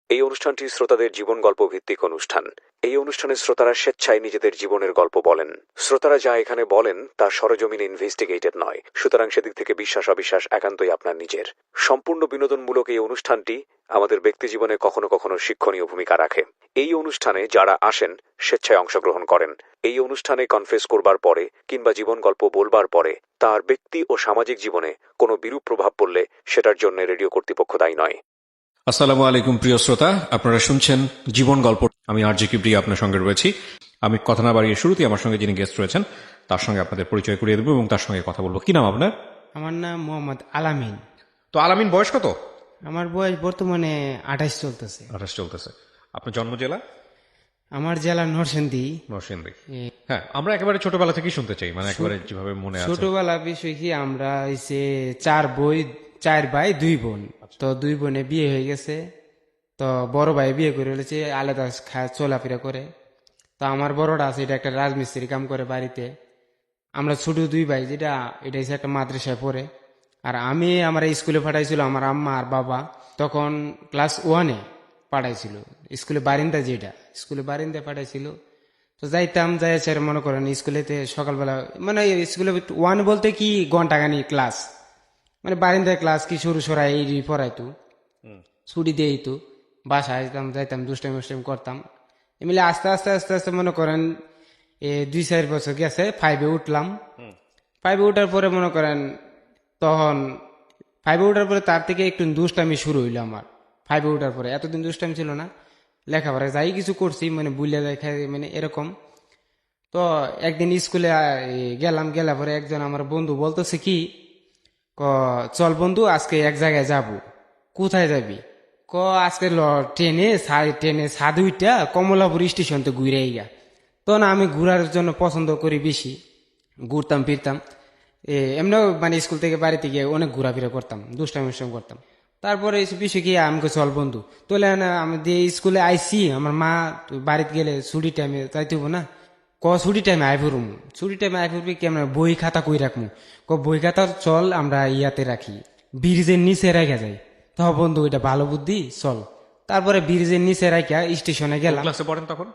এই অনুষ্ঠানটি শ্রোতাদের জীবন গল্প ভিত্তিক অনুষ্ঠান। এই অনুষ্ঠানে শ্রোতারা স্বেচ্ছায় নিজেদের জীবনের গল্প বলেন। শ্রোতারা যা এখানে বলেন তা সরেজমিনে ইনভেস্টিগেটেড নয়, সুতরাং সেদিক থেকে বিশ্বাস অবিশ্বাস একান্তই আপনার নিজের। সম্পূর্ণ বিনোদনমূলক এই অনুষ্ঠানটি আমাদের ব্যক্তিজীবনে কখনো কখনো শিক্ষণীয় ভূমিকা রাখে। এই অনুষ্ঠানে যারা আসেন স্বেচ্ছায় অংশগ্রহণ করেন। এই অনুষ্ঠানে কনফেস করবার পরে কিংবা জীবন গল্প বলবার পরে তার ব্যক্তি ও সামাজিক জীবনে কোনো বিরূপ প্রভাব পড়লে সেটার জন্য রেডিও কর্তৃপক্ষ দায়ী নয়। আসসালামু আলাইকুম প্রিয় শ্রোতা, আপনারা শুনছেন জীবন গল্প। আমি আরজে কিবরি আপনার সঙ্গে রয়েছি। আমি কথা না বাড়িয়ে শুরুতেই আমার সঙ্গে যিনি গেস্ট রয়েছেন তার সঙ্গে আপনাদের পরিচয় করিয়ে দেবো এবং তার সঙ্গে কথা বলবো। কি নাম আপনার? আমার নাম মোহাম্মদ আলামিন। তো আলামিন, বয়স কত? আমার বয়স বর্তমানে 28 চলতেছে। 28 চলতেছে। আপনার জন্ম জেলা? আমার জেলা নরসিংদী। নরসিংদী। হ্যাঁ, আমরা একেবারে ছোটবেলা থেকেই শুনতে চাই, মানে একেবারে যেভাবে মনে আছে। ছোটবেলা বিষয় কি, আমরা হইছে 4 ভাই 2 বোন। তো 2 বোনে বিয়ে হয়ে গেছে। তো বড় ভাই বিয়ে করে ফেলেছে, আলাদা চলাফেরা করে। তো আমার বড়টা আছে, এটা একটা রাজমিস্ত্রি কাম করে বাড়িতে। আমরা ছোট 2 ভাই, যেটা এটা হচ্ছে একটা মাদ্রাসায় পড়ে। আর আমি আমার স্কুলে পাঠাইছিল আমার আম্মা আর বাবা, তখন ক্লাস 1-এ পাঠাইছিল স্কুলে বারিন্দা, যেটা স্কুলে বারিন্দা পাঠাইছিল। তো যাইতাম, যাই স্যার মনে করেন স্কুলেতে সকালবেলা, মানে স্কুলে 1 বলতে কি ঘন্টাখানি ক্লাস, মানে বারিন্দায় ক্লাস কি শুরু সরাই এই পড়াইতো, ছুটি দিয়েই তো বাসায় আসতাম, যাইতাম, দুষ্টাইম মুষ্টাইম করতাম। এমনি আস্তে আস্তে আস্তে আস্তে মনে করেন 2-4 বছর গেছে, 5-এ উঠলাম। 5-এ উঠার পরে মনে করেন তখন 5-এ উঠার পরে তার থেকে একটু দুষ্টামি শুরু হইলো আমার। 5-এ উঠার পরে এতদিন দুষ্টামি ছিল না, লেখাপড়া যাই কিছু করছি মানে বুঝলে দেখা, মানে এরকম। তো একদিন স্কুলে গেলাম পরে একজন আমার বন্ধু বলতেছে কি, চল বন্ধু আজকে এক জায়গায় যাব। কোথায় যাবি? আজকে ট্রেনে সাধু উইটা কমলাপুর স্টেশন তো ঘুরে গা। তো না, আমি ঘুরার জন্য পছন্দ করি বেশি, ঘুরতাম ফিরতাম। এমনিও মানে স্কুল থেকে বাড়িতে গিয়ে অনেক ঘোরাফেরা করতাম, দুষ্টামি করতাম। তারপরে বিষয় কি, আমাকে চল বন্ধু তোলে না, আমি দিয়ে স্কুলে আইসি, আমার মা বাড়িতে গেলে ছুটি টাইমে যাইতে হবো না। ছুটি টাইমে আই ফুরুম, ছুটি টাইমে আই ফুরবি কেমন, বই খাতা কই রাখবো? বই খাতা চল আমরা ইয়াতে রাখি, ব্রিজের নিচে রেখে যাই। তো বন্ধু এটা ভালো বুদ্ধি, চল। তারপরে ব্রিজের নিচে রাখা স্টেশনে গেলাম। ক্লাসে পড়েন তখন?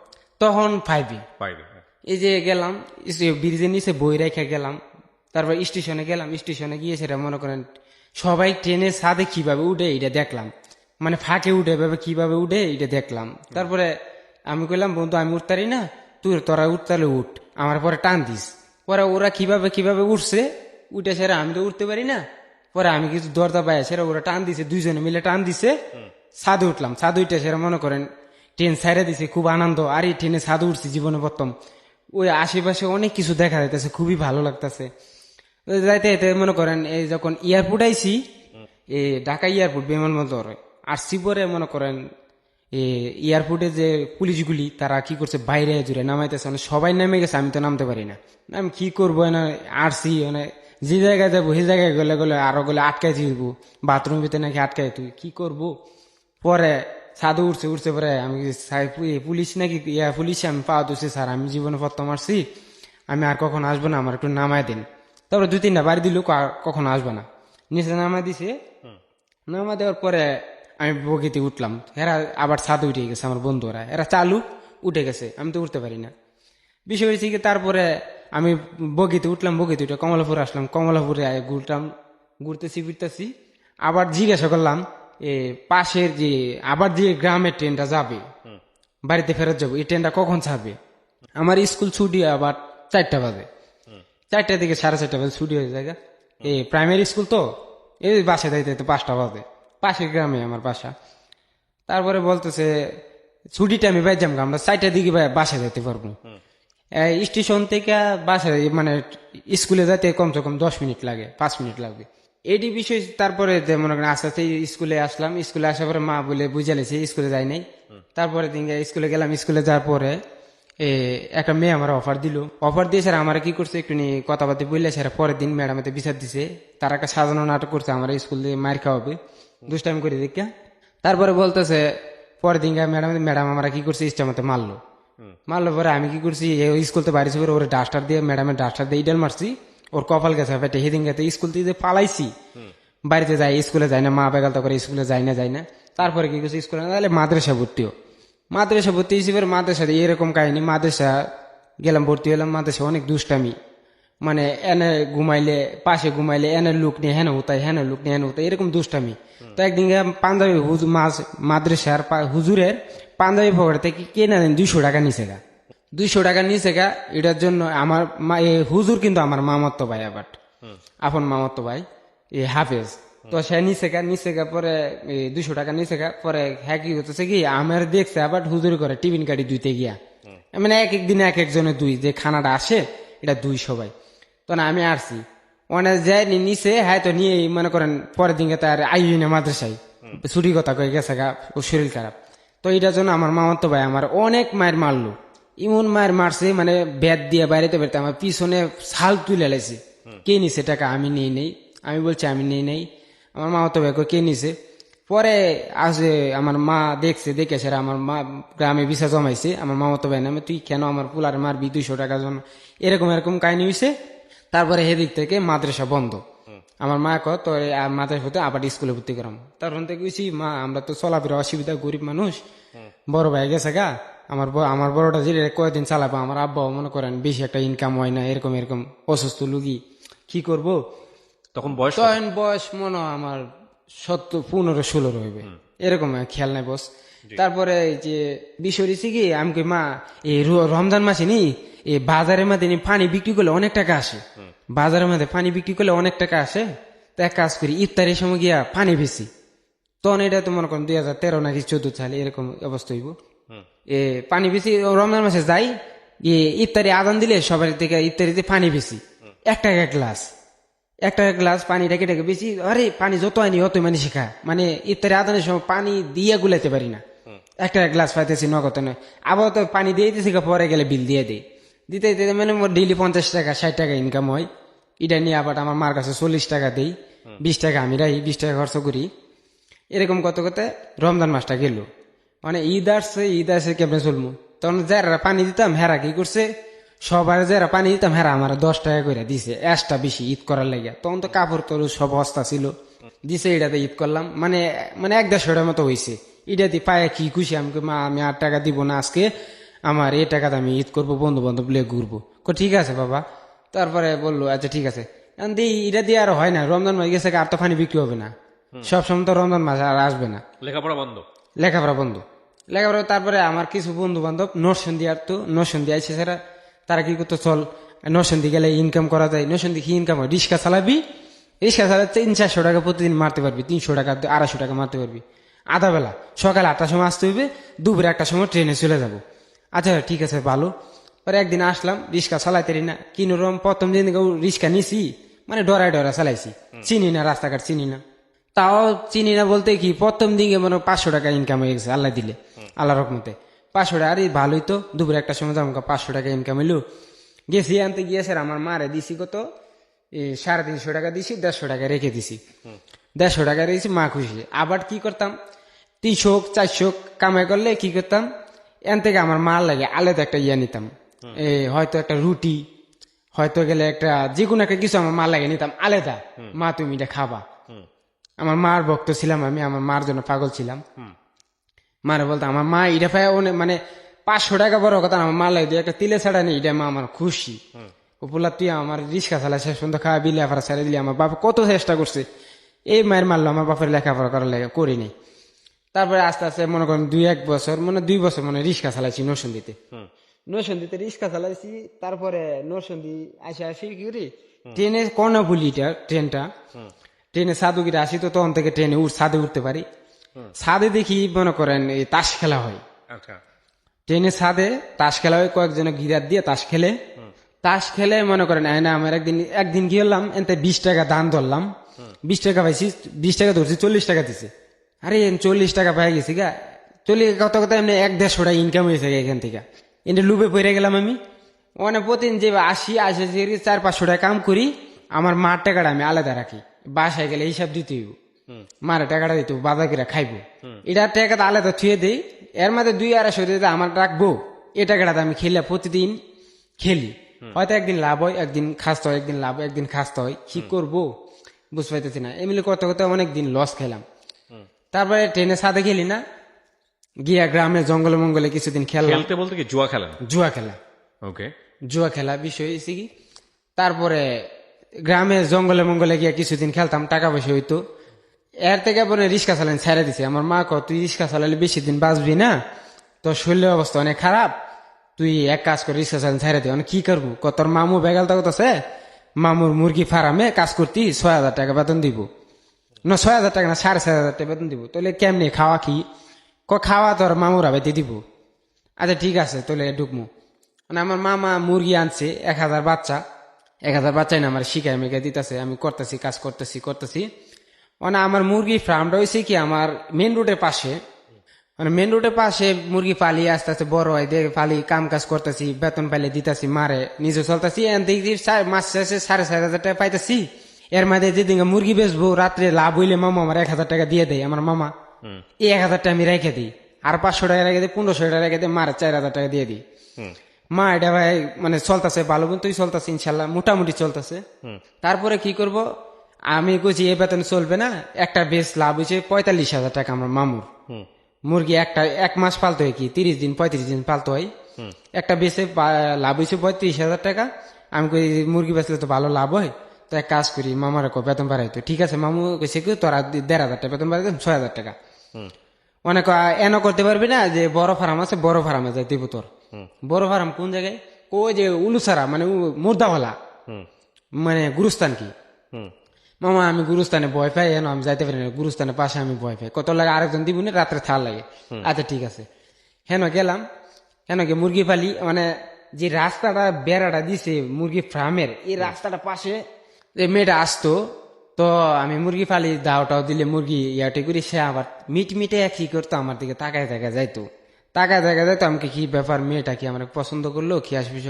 তখন 5-এ। এই যে গেলাম ব্রিজের নিচে বই রেখে গেলাম। তারপর স্টেশনে গেলাম, স্টেশনে গিয়ে সেটা মনে করেন সবাই ট্রেনের ছাদে কিভাবে উঠে এটা দেখলাম, মানে ফাঁকে উঠে এভাবে কিভাবে উঠে এটা দেখলাম। তারপরে আমি কইলাম বন্ধু আমি উঠতারি না, তোরা উঠতালে উঠ, আমার পরে টান দিস। পরে ওরা কিভাবে কিভাবে উঠছে, উঠে সেরা আমি তো উঠতে পারি না। পরে আমি কিছু দরজা পাই, সেরা ওরা টান দিছে, 2 জনে মিলে টান দিছে, ছাদে উঠলাম। ছাদে উঠে সেরা মনে করেন ট্রেন ছাইড়া দিছে, খুব আনন্দ। আর এই ট্রেনে ছাদে উঠছি জীবনে প্রথম। ওই আশেপাশে অনেক কিছু দেখা যাইতেছে, খুবই ভালো লাগতেছে। যাইতে যাইতে মনে করেন এই যখন এয়ারপোর্ট আইসি, ঢাকা এয়ারপোর্ট বিমানবন্দর আসছি, পরে মনে করেন এয়ারপোর্টে যে পুলিশগুলি তারা কি করছে, বাইরে জুড়ে নামাইতেছে, মানে সবাই নেমে গেছে, আমি তো নামতে পারি না। আমি কি করবো না, আসছি মানে যে জায়গায় যাবো সেই জায়গায় গেলে আরো গেলে আটকাই দিব, বাথরুম ভিতরে নাকি আটকাই, তুই কি করবো? পরে সাধু উঠছে পরে আমি পুলিশ নাকি পুলিশে আমি পাওয়া দিচ্ছি, স্যার আমি জীবনে প্রথম আসছি, আমি আর কখন আসবো না, আমার একটু নামায় দিন। তারপরে 2-3টা বাড়ি দিল, কখনো আসবে না। নিচে নামাই দিছে, নামা দেওয়ার পরে আমি বগিতে উঠলাম। এরা আবার ছাদে উঠে গেছে, আমার বন্ধুরা এরা চালু উঠে গেছে, আমি তো উঠতে পারি না। বিষয় হয়েছে কি, তারপরে আমি বগিতে উঠলাম, বগিতে উঠে কমলাপুর আসলাম। কমলাপুরে ঘুরতেছি ফিরতেছি, আবার জিজ্ঞাসা করলাম পাশের যে আবার যে গ্রামের ট্রেনটা যাবে বাড়িতে ফেরত যাবো, এই ট্রেনটা কখন ছাড়বে? আমার স্কুল ছুটি আবার 4টা বাজে, 4টার দিকে 4:30 বাজে ছুটি হয়ে যায়। প্রাইমারি স্কুল তো, এই বাসায় যাইতে 5টা বাজে, পাশের গ্রামে আমার বাসা। তারপরে বলতেছে ছুটিটা আমি বাইর যাবো, আমরা 4টার দিকে বাসায় যাইতে পারবো। স্টেশন থেকে বাসায় মানে স্কুলে যাইতে কমসে কম 10 মিনিট লাগে, 5 মিনিট লাগবে। এটি বিষয়। তারপরে মনে করেন আস্তে আস্তে স্কুলে আসলাম। স্কুলে আসার পরে মা বলে বুঝালেছে, স্কুলে যাই নাই। তারপরে দিন স্কুলে গেলাম। স্কুলে যাওয়ার পরে একটা মেয়ে আমার অফার দিল। অফার দিয়ে স্যার আমার কি করছে, একটু নিয়ে কথাবার্তা বললে স্যার পরের দিন ম্যাডামতে বিচার দিছে, তারা একটা সাজানো নাটক করছে, আমার স্কুল দিয়ে মার খাওয়াবে দুষ্টাইম করে দেখা। তারপরে বলতেছে পরের দিন ম্যাডাম আমরা কি করছে, ইচ্ছা মতো মারলো পরে আমি কি করছি, স্কুল থেকে বাড়িছি পরে ওর ডাস্টার দিয়ে, ম্যাডামের ডাস্টার দিয়ে ইডাল মারছি, ওর কপাল গেছে ফেটে। সেদিন গেছে স্কুল থেকে পালাইছি, বাড়িতে যাই, স্কুলে যাই না, মা বেগালতা করে স্কুলে যাই না। তারপরে কি করছে, স্কুলে না তাহলে মাদ্রাসা ভর্তি হিসেবে মাদ্রাসা এরকম কাহিনী। মাদ্রাসা গেলাম, ভর্তি হলাম মাদ্রাসা, অনেক দুষ্টামি, মানে এনে ঘুমাইলে পাশে ঘুমাইলে এনে লুক নিয়ে হেন হতায়, হেন লুক নিয়ে হেন হতায়, এরকম দুষ্টামি। তো একদিন পাঞ্জাবি মাদ্রাসার হুজুরের পাঞ্জাবি পকেট থেকে কেনা দেন 200 টাকা নিচে গা, 200 টাকা নিচে গা। এটার জন্য আমার হুজুর কিন্তু আমার মামাতো ভাই, আবার আপন মামাতো ভাই, হাফেজ। তো সে নিচে গা পরে 200 টাকা নিচে গা। পরে হ্যাঁ কি হতেছে কি, আমার দেখছে আবার হুজুর করে টিফিন কাটি দুইতে গিয়া, মানে এক এক দিনে এক একজনে দুই, যে খানাটা আসে এটা 2 সবাই। তো না আমি আসছি অনেক যাই নিচে, হ্যাঁ তো নিয়ে মনে করেন পরের দিনকে তার আইই না মাদ্রাসায়, ছুটি কথা কয়ে গেছে গা, ও শরীর খারাপ। তো এটার জন্য আমার মামাতো ভাই আমার অনেক মায়ের মারলো, এমন মায়ের মারছে মানে ব্যাট দিয়ে বাইরেতে বেরতে আমার পিছনে ছাল তুলে লাইছে। কে নিছে টাকা? আমি নিয়ে নেই। আমি বলছি আমি নিয়ে নেই। আমার মামাতো ভাই কে নিছে? পরে আসে আমার মা দেখছে, দেখে সেরা আমার মা গ্রামে ভিসা জমাইছে আমার মামাতো ভাই নামে, তুই কেন আমার পুলার মারবি 200 টাকার জন্য, এরকম কাহিনী হয়েছে। তারপরে সেদিক থেকে মাদ্রাসা বন্ধ। আমার মা কয় তো মাদ্রাসা হতে আবার স্কুলে ভর্তি করাম। তখন থেকে কইছি মা আমরা তো চলাফেরা অসুবিধা, গরিব মানুষ, বড় ভাই গেছে গা, আমার বড়টা যে কয়েকদিন চালাবো, আমার আব্বাও মনে করেন বেশি একটা ইনকাম হয় না, এরকম অসুস্থ লুগি, কি করব। তখন বয়স তখন বয়স মনে হয় আমার 15-16 হইবে, এরকম খেয়াল নাই বস। তারপরে এই যে বিষয় হচ্ছে কি, আমি কই মা এই রমজান মাসে নি এই বাজারের মধ্যে পানি বিক্রি করলে অনেক টাকা আসে, বাজারের মধ্যে পানি বিক্রি করলে অনেক টাকা আসে। তো এক কাজ করি, ইফতারের সময় গিয়া পানি বেশি। তখন এটা তো মনে করেন 2013 নাকি 14 সালে এরকম অবস্থা হইব। পানি বেশি রমজান মাসে যাই, ইফতারি আদান দিলে সবার থেকে ইফতারিতে পানি বেশি, 1 টাকা গ্লাস পানি ঢেকে বেশি। আরে পানি যত আনি অত মানে শেখা, মানে ইফতারি আদানের সময় পানি দিয়ে গুলাইতে পারি না, 1 টাকা গ্লাস পাইতেছি নগদ নয়। আবার তো পানি দিয়ে দিতেছি, পরে গেলে বিল দিয়ে দিতে মানে মোট ডেইলি 50 টাকা 60 টাকা ইনকাম হয়। এটা নিয়ে আবার আমার মার কাছে 40 টাকা দেই, 20 টাকা আমি রাখি, 20 টাকা খরচ করি। এরকম করতে রমজান মাসটা গেল, মানে ঈদ আসছে কেমনে চলবো। তখন যারা পানি দিতাম হেরা কি করছে, সবার যারা পানি দিতাম হেরা আমার 10 টাকা করে দিছে এক্সট্রা বেশি ঈদ করার লাগিয়া। তখন তো কাপড় তোর সব হস্তা ছিল, দিছে, এটাতে ঈদ করলাম, মানে 1-150 মতো হয়েছে। এটা দিয়ে পায়ে কি খুশি, আমি মা আমি 8 টাকা দিব না আজকে, আমার এই টাকাতে আমি ঈদ করবো, বন্ধু বান্ধব লিয়ে ঘুরবো। ঠিক আছে বাবা। তারপরে বললো আচ্ছা ঠিক আছে। এটা দিয়ে আর হয় না, রমজান মাস গেছে, আর তো পানি বিক্রি হবে না, সবসময় তো রমজান মাস আর আসবে না, লেখাপড়া বন্ধ। তারপরে আমার কিছু বন্ধু বান্ধব নরসিংদী আসতো, নরসিংদী আইসে সেরা, তারা কি করতো, চল নরসিংদী গেলে ইনকাম করা যায়। নরসিংদী কি ইনকাম হয়, রিক্সা চালাবি, রিক্সা চালাতে 300-400 টাকা প্রতিদিন মারতে পারবি, 300 টাকা 250 টাকা মারতে পারবি। আধা বেলা সকাল 8টার সময় আসতে হইবে, দুপুরে 1টার সময় ট্রেনে চলে যাব। আচ্ছা ঠিক আছে ভালো। পরে একদিন আসলাম, রিক্সা চালাইতে না, কিনোরম প্রথম দিন রিক্সা নিছি, মানে ডরায় চালাইছি, চিনি না, রাস্তাঘাট চিনি না। তাও চিনি না বলতে কি, প্রথম দিকে মনে 500 টাকা ইনকাম হয়ে গেছে, আল্লাহ দিলে, আল্লাহ রহমতে 500 টাকা। আরে ভালোই তো, দুপুরে 1টার সময় যাবো, 500 টাকা ইনকাম হইলো। গেছি আনতে গিয়েছে, আমার মারে দিছি কত 350 টাকা দিছি, 150 টাকা রেখে দিছি, 150 টাকা রেখেছি, মা খুশি। আবার কি করতাম, 300-400 কামাই করলে কি করতাম, এন থেকে আমার মার লাগে আলাদা একটা নিতাম, হয়তো একটা রুটি, হয়তো গেলে একটা যে কোনো একটা কিছু আমার মার লাগে নিতাম আলাদা, মা তুমি এটা খাবা। আমার মার ভক্ত ছিলাম আমি, আমার মার জন্য পাগল ছিলাম। মারে বলতাম, আমার মা এটা পায় মানে 500 টাকা বড় কথা, আমার মার লাগে একটা তিলে ছাড়া নেই, এটা মা আমার খুশি। ওপুলা তুই আমার রিক্সা চালা শেষ পর্যন্ত খাওয়া বিলে আফারা ছেড়ে দিলি। আমার বাবা কত চেষ্টা করছে, এই মায়ের মারলো, আমার বাপের লেখাপড়া করার লাগে করিনি। তারপরে আস্তে আস্তে মনে করেন 2-1 বছর, মানে 2 বছর মানে রিক্সা চালাইছি নরসিংদীতে রিক্সা চালাইছি। তারপরে নরসিংদী আসি কি করি, ট্রেনে কর্ণফুলিটা ট্রেনে সাধুগিরা আসি, তো তখন থেকে ট্রেনে ছাদে উঠতে পারি। ছাদে দেখি মনে করেন এই তাস খেলা হয়, ট্রেনে ছাদে তাস খেলা হয়, কয়েকজনে গিরার দিয়ে তাস খেলে মনে করেন আমার একদিন কি হলাম, এতে 20 টাকা দান ধরলাম, 20 টাকা পাইছি, 20 টাকা ধরছি, 40 টাকা দিছে। আরে 40 টাকা পাই গেছি গা, 40 কত কথা এমনি 1-150 টাকা ইনকাম হয়েছে এখান থেকে। এনে লুবে পড়ে গেলাম আমি, অনেক প্রতিদিন যে 80-400-500 টাকা কাম করি, আমার মার টাকাটা আমি আলাদা রাখি, বাসায় গেলে হিসাব দিতে হইব, মার টাকাটা দিতে বাজার করে খাইবো, এটা টাকাটা আলাদা থুয়ে দিই। এর মধ্যে 200-250 টাকা আমার রাখবো, এই টাকাটা আমি প্রতিদিন খেলি, হয়তো একদিন লাভ হয়, একদিন খাসতে হয়, একদিন লাভ হয়, একদিন খাসতে হয়। কি করবো, বুঝতে পাইতেছি না, এমনি করতে করতে অনেকদিন লস খেলাম। তারপরে ট্রেনে সাথে গেলি না, গিয়া গ্রামে জঙ্গলে মঙ্গলে কিছুদিন খেললাম। খেলতে বলতে কি জুয়া খেলেন? জুয়া খেলা, ওকে। জুয়া খেলা বিষয় হয়েছে কি, তারপরে গ্রামে জঙ্গলে মঙ্গলে গিয়া কিছুদিন খেলতাম, টাকা পয়সা হইতো। এর থেকে পরে রিক্সা চালান ছেড়ে দিছে। আমার মা কয়, তুই রিক্সা চালালে বেশি দিন বাঁচবি না, তোর শরীরের অবস্থা অনেক খারাপ, তুই এক কাজ করে রিক্সা চালান ছেড়ে দে। কি করবো, তোর মামু বেগাল তাগতাছে, মামুর মুরগি ফার্মে কাজ করতি 6,000 টাকা বেতন দিব না, 6,000 টাকা না, 6,500 টাকা বেতন দিব। তাহলে কেমনি খাওয়া কি, খাওয়া তোর মামুরা বেঁধে দিব। আচ্ছা ঠিক আছে, তাহলে ঢুকমু। মানে আমার মামা মুরগি আনছে 1,000 বাচ্চা, 1,000 বাচ্চাই না আমার শিখাই মেঘা দিতেছে, আমি করতেছি, কাজ করতেছি। মানে আমার মুরগি ফার্মটা হয়েছে কি আমার মেন রোডের পাশে, মানে মেন রোডের পাশে মুরগি পালি আস্তে আস্তে বড় হয়, দেখে পালি, কাম কাজ করতেছি, বেতন পাইলে দিতেছি, মারে নিজে চলতেছি। মাস শেষে 4,500 টাকা পাইতেছি। এর মধ্যে যেদিন মুরগি বেচবো রাত্রে লাভ হইলে মামা আমার 1,000 টাকা দিয়ে দেয়। আমার মামা এই 1,000 টাকা আমি রেখে দিই, আর 500 টাকা রেখে দিই, 1,500 টাকা রেখে দিই, মারে 4,000 টাকা দিয়ে দিই। মা এটা ভাই মানে চলতেছে ভালো মতোই চলতেছে, ইনশাল্লাহ মোটামুটি চলতেছে। তারপরে কি করব, আমি কইছি এ বেতন চলবে না, একটা বেশ লাভ হয়েছে 45,000 টাকা আমার মামুর। মুরগি একটা 1 মাস পালতে হয়, কি 30 দিন 35 দিন পালতে হয়। একটা বেচে লাভ হয়েছে 35,000 টাকা। আমি কই মুরগি বেচলে তো ভালো লাভ হয়, তো এক কাজ করি, মামার বেতন বাড়াইতো। ঠিক আছে, মামু কইছে কি তোরা 1,500 টাকা বেতন বাড়াই দেন, 6,000 টাকা। অনেক এন করতে পারবি না, যে বড় ফার্ম আছে, বড় ফার্মে যাই দিব তোর। বড় ফার্ম কোন জায়গায়, ওই যে উলুসারা, মানে মুর্দাওয়ালা, মানে গুরুস্থান কি। মামা আমি গুরুস্থানে ভয় পাই, এন আমি যাইতে পারি না, গুরুস্থানের পাশে আমি ভয় পাই, কত লাগে আরেকজন দিব না, রাত্রে থাল লাগে। আচ্ছা ঠিক আছে, হেন গেলাম, হেন গিয়ে মুরগি পালি। মানে যে রাস্তাটা বেড়াটা দিছে মুরগি ফার্মের, এই রাস্তাটা পাশে যে মেয়েটা আসতো, তো আমি মুরগি পালি, দাওটাও দিলে মুরগি ইয়াটে করি, সে আবার মিটে কি করতো, আমার দিকে তাকায় যাইতো, আমাকে কি ব্যাপার, মেয়েটা কি আমার পছন্দ করলো, কি আসবি।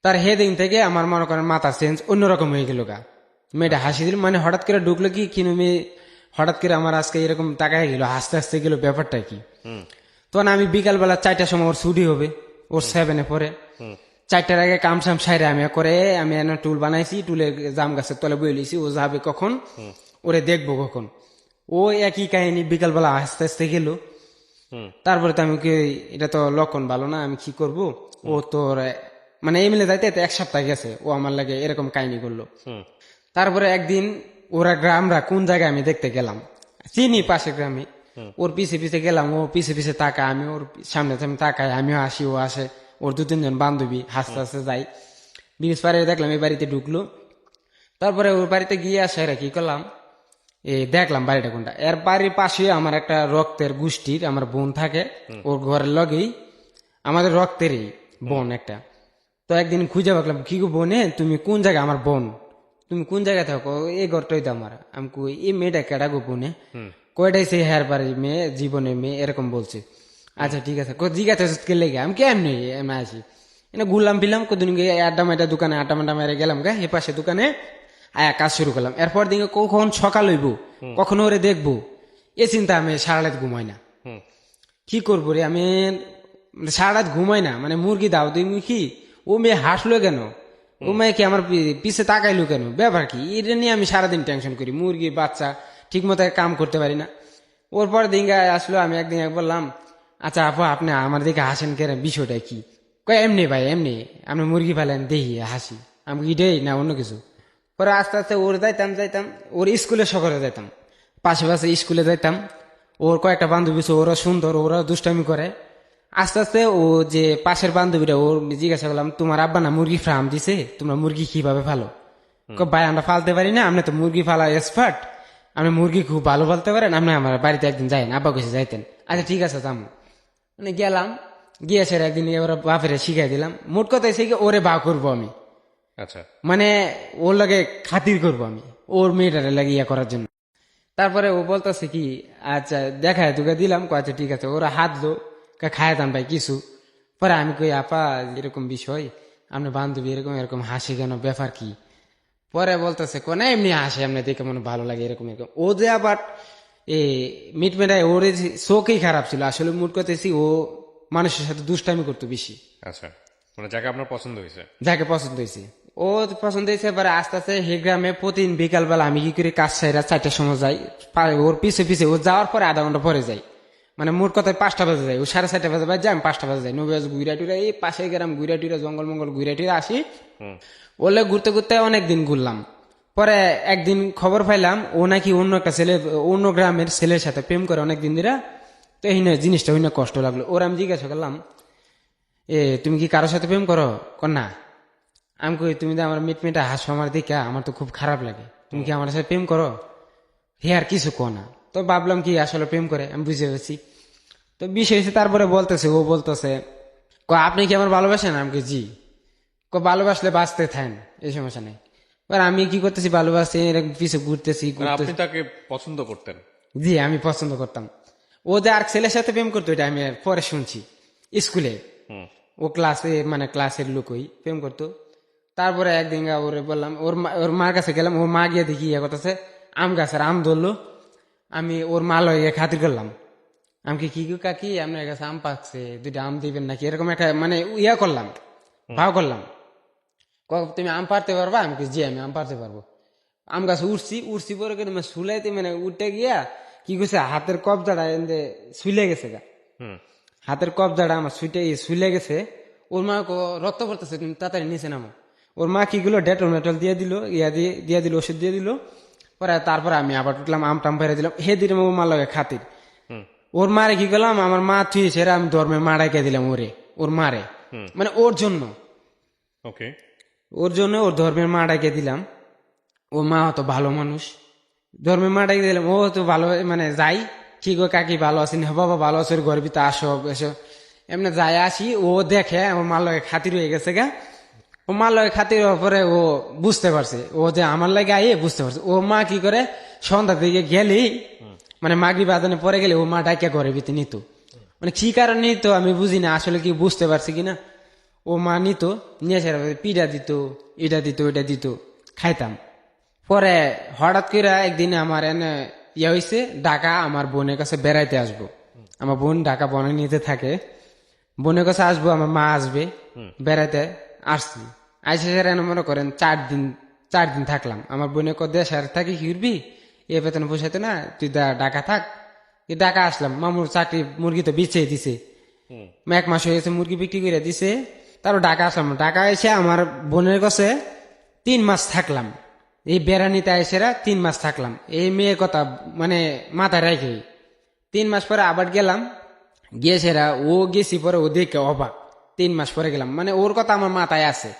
তার হেদিন থেকে আমার মনে করেন মাথা চেঞ্জ অন্যরকম হয়ে গেল গা। মেয়েটা হাসি দিল, মানে হঠাৎ করে ঢুকলো কি কিনো মেয়ে, হঠাৎ করে আমার আজকে এরকম তাকায় গেল, হাসতে গেল, ব্যাপারটা কি। তখন আমি বিকালবেলা 4টার সময় ওর ছুটি হবে, ওর 7-এ পরে, 4টার আগে কামসাম সাইরে আমি করে, আমি এনে টুল বানাইছি, টুলের জাম গাছের তলে বই লিছি, ও যাবে কখন, ওরে দেখবো কখন। ও একই কাহিনী, বিকালবেলা আস্তে গেল। তারপরে তো আমি এটা তো লক্ষণ ভালো না, আমি কি করব। ও তোর মানে এই মিলে যাইতে 1 সপ্তাহ গেছে, ও আমার লাগে এরকম কাহিনী করলো। তারপরে একদিন ওরা গ্রামরা কোন জায়গায় আমি দেখতে গেলাম, চিনি পাশে গ্রামে, ওর পিছে গেলাম, ও পিছে তাকায়, আমি ওর সামনে তাকাই, আমিও আসি, ও আসে, ওর 2-3 জন বান্ধবী হাসতে যাই। ব্রিজ পাড়ে দেখলাম এই বাড়িতে ঢুকলো। তারপরে ওর বাড়িতে গিয়ে আসে কি করলাম, দেখলাম বাড়িটা কোনটা। এর বাড়ির পাশে আমার একটা রক্তের গোষ্ঠীর আমার বোন থাকে, ওর ঘরের লগেই আমাদের রক্তেরই বোন একটা। তো একদিন খুঁজে পাকলাম, কি গো বোনে, তুমি কোন জায়গায়, আমার বোন তুমি কোন জায়গায় থাকো, এই ঘরটাই তো আমার। আমি কই এই মেয়েটা কেডা গো বোনে, কয়টাই সেই হের বাড়ির মেয়ে, জীবনের মেয়ে, এরকম বলছে। আচ্ছা ঠিক আছে, জিজ্ঞাসা কে লেগে, আমি কেমনি এমনি আসি, এনে ঘুরলাম ফিরলাম, কদিন গিয়ে আড্ডা দোকানে আড্ডা মেরে গেলাম গা, এ পাশে দোকানে আয়া কাজ শুরু করলাম। এরপর দিকে কখন সকাল হইব, কখন ওরে দেখবো, এ চিন্তা আমি সারা রাত ঘুমাই না। কি করবো রে, আমি সারা রাত ঘুমাই না, মানে মুরগি দাও তুমি কি, ও মেয়ে হাসলো কেন, ও মেয়ে কি আমার পিছে তাকাইলো কেন, ব্যাপার কি, এটা নিয়ে আমি সারাদিন টেনশন করি। মুরগি বাচ্চা ঠিক মতো কাম করতে পারি না। ওর পর দিন আসলো, আমি একদিন বললাম, আচ্ছা আপু আপনি আমার দিকে হাসেন কেন, বিষয়টা কি। কয় এমনি ভাই এমনি, আপনি মুরগি পালেন দেখি হাসি। আমি এটাই না অন্য কিছু। পরে আস্তে আস্তে ওর যাইতাম ওর স্কুলে সকলে যাইতাম, পাশে স্কুলে যাইতাম। ওর কয়েকটা বান্ধবী আছে, ওরা সুন্দর, ওরা দুষ্টামি করে। আস্তে আস্তে ও যে পাশের বান্ধবীরা, ওর জিজ্ঞাসা করলাম, তোমার আব্বা না মুরগি ফার্ম দিছে, তোমরা মুরগি কিভাবে ফালো। ভাই আমরা ফালতে পারি না, আপনি তো মুরগি ফালা এক্সপার্ট, আপনি মুরগি খুব ভালো ফালতে পারেন, আপনি আমার বাড়িতে একদিন যাইন, আব্বা কাছে যাইতেন। আচ্ছা ঠিক আছে যাবো। মানে গেলাম, গিয়ে সের একদিন ওরা বাপের শিখাই দিলাম। মোট কথা এসে ওরে বা করবো আমি, আচ্ছা, মানে ওর লাগে খাতির করবো আমি, ওর মেয়েটারে লাগে ইয়া করার জন্য। তারপরে ও বলতেছে কি, আচ্ছা দেখায় তোকে দিলাম, আচ্ছা ঠিক আছে। ওরা হাত দো খায়াতাম ভাই কিছু। পরে আমি কই আপা এরকম বিষয়, আপনি বান্ধবী এরকম হাসি কেন, ব্যাপার কি। পরে বলতেছে কোন এমনি হাসে, এমনি দেখে মনে ভালো লাগে এরকম। ও যে আবার মিট মেটায়, ওর চোখই খারাপ ছিল আসলে। মুট করতেছি, ও মানুষের সাথে দুষ্টামি করতো বেশি। আচ্ছা, মানে যাকে আপনার পছন্দ হয়েছে, যাকে পছন্দ হয়েছে ও পছন্দ হয়েছে, এবারে আস্তে আস্তে হে গ্রামে প্রতিদিন বিকালবেলা আমি কি করি কাজ সাইরা 4টার সময় যাই, ওর পিছে পিছে ও যাওয়ার পরে আধা ঘন্টা পরে যাই, মানে মোট কথায় 5টা বাজে যাই, ও 4:30 বাজে যাই, আমি 5টা বাজে যাই, নবীজ ঘুরা টুরা এই পাশে গ্রাম ঘুরা টুরা জঙ্গল মঙ্গল ঘুরা টুরা আসি। ওলে ঘুরতে ঘুরতে অনেকদিন ঘুরলাম। পরে একদিন খবর পাইলাম ও নাকি অন্য একটা ছেলে, অন্য গ্রামের ছেলের সাথে প্রেম করে অনেকদিন ধরে। তো এই না জিনিসটা হইনা কষ্ট লাগলো। ওর আমি জিজ্ঞাসা করলাম, তুমি কি কারোর সাথে প্রেম করো? না। আমি কই, তুমি তো আমার মিটমিটা হাসো আমার দিকে, আমার তো খুব খারাপ লাগে, তুমি কি আমার সাথে প্রেম করো? হে আর কিছু কো না। তো ভাবলাম কি আসলে প্রেম করে, আমি বুঝে গেছি। তো বিষয় হয়েছে, তারপরে বলতেছে, ও বলতেছে আপনি কি আমার ভালোবাসেন? আমাকে জি। ভালোবাসলে বাঁচতে থাকেন, এই সমস্যা নেই। এবার আমি কি করতেছি, ভালোবাসি এরকম পিছু ঘুরতেছি। আপনি তাকে পছন্দ করতেন? জি, আমি পছন্দ করতাম। ও যে আর ছেলের সাথে প্রেম করতো এটা আমি পরে শুনছি স্কুলে। ও ক্লাসে মানে ক্লাসের লোকই প্রেম করতো। তারপরে একদিন ওরে বললাম, ওর মার কাছে গেলাম, ওর মা গিয়ে দেখি ইয়ে করতেছে, আম গাছের আম ধরলো। আমি ওর মা লয়ে খাতির করলাম, আমি কি গো কাকি আপনার কাছে আম পাকছে, 2টা আম দিবেন নাকি, এরকম একটা মানে ইয়া করলাম, ভাও করলাম। তুমি আম পারতে পারবা? আমি জি আমি আম পারতে পারবো। আম গাছ উঠছি পরে কিন্তু শুলাইতে মানে উঠে গিয়া কি করছে, হাতের কবজাটা এনে শুলে গেছে গা, হাতের কবজাটা আমার শুলে গেছে। ওর মা রক্ত পড়তেছে, তুমি তাড়াতাড়ি নিচে নামো। ওর মা কি গুলো ডেটল মেটল দিয়ে দিল, দিয়ে দিল, ওষুধ দিয়ে দিল। পরে তারপরে আমি আবার উঠলাম, আম টাম ফেরে দিলাম, হে দিলাম ওর মা লগে খাতির। ওর মারে কি করলাম, আমার মা থুই সেরা আমি ধর্মে মারাইকে দিলাম ওরে, ওর মারে মানে ওর জন্য, ওকে, ওর জন্য ওর ধর্মের মা ডাকে দিলাম। ও মা তো ভালো মানুষ, ধর্মের মা ডাকে দিলাম। ও তো ভালো মানে যাই, কি গো কাকি ভালো আছেন? হ্যাঁ বাবা ভালো আছে, ঘরের ভিতরে আসো এসো, এমনি যাই আসি। ও দেখে আমার মার লগে খাতির হয়ে গেছে গা। ও মার লগে খাতির হওয়ার পরে ও বুঝতে পারছে, ও যে আমার লাগে আইয়ে বুঝতে পারছে। ও মা কি করে, সন্ধ্যার দিকে গেলি মানে মাগরিব আজানে পরে গেলে ও মা ডাকিয়া ঘরের ভিতরে নিত। মানে কি কারণ নিত আমি বুঝি না, আসলে কি বুঝতে পারছি কিনা। ও মা নিত, নিয়ে এসে পিঠা দিত, এটা দিত ওইটা দিত, খাইতাম। পরে হঠাৎ করে একদিন আমার এনে ইয়ে হয়েছে, ঢাকা আমার বোনের কাছে বেড়াইতে আসবো। আমার বোন ঢাকা বনে নিতে থাকে, বোনের কাছে আসবো, আমার মা আসবে, বেড়াইতে আসছি। আইসে এনে মনে করেন 4 দিন থাকলাম। আমার বোনের দেশ আর থাকি ঘুরবি, এ বেতন পোষাইতো না, তুই ঢাকা থাক। ঢাকা আসলাম, মামুর চাকরি মুরগি তো বিছিয়ে দিছে, 1 মাস হয়ে গেছে মুরগি বিক্রি করে দিছে। তারপর ঢাকা আসলাম, ঢাকা এসে আমার বোনের কাছে 3 মাস থাকলাম। এই বেড়ানিতে এসেরা 3 মাস থাকলাম, এই মেয়ের কথা মানে মাথায় রেখে। 3 মাস পরে আবার গেলাম, গিয়েছেরা ও গেছি পরে ও দেখে অবাক। 3 মাস পরে গেলাম, মানে ওর কথা আমার মাথায় আছে,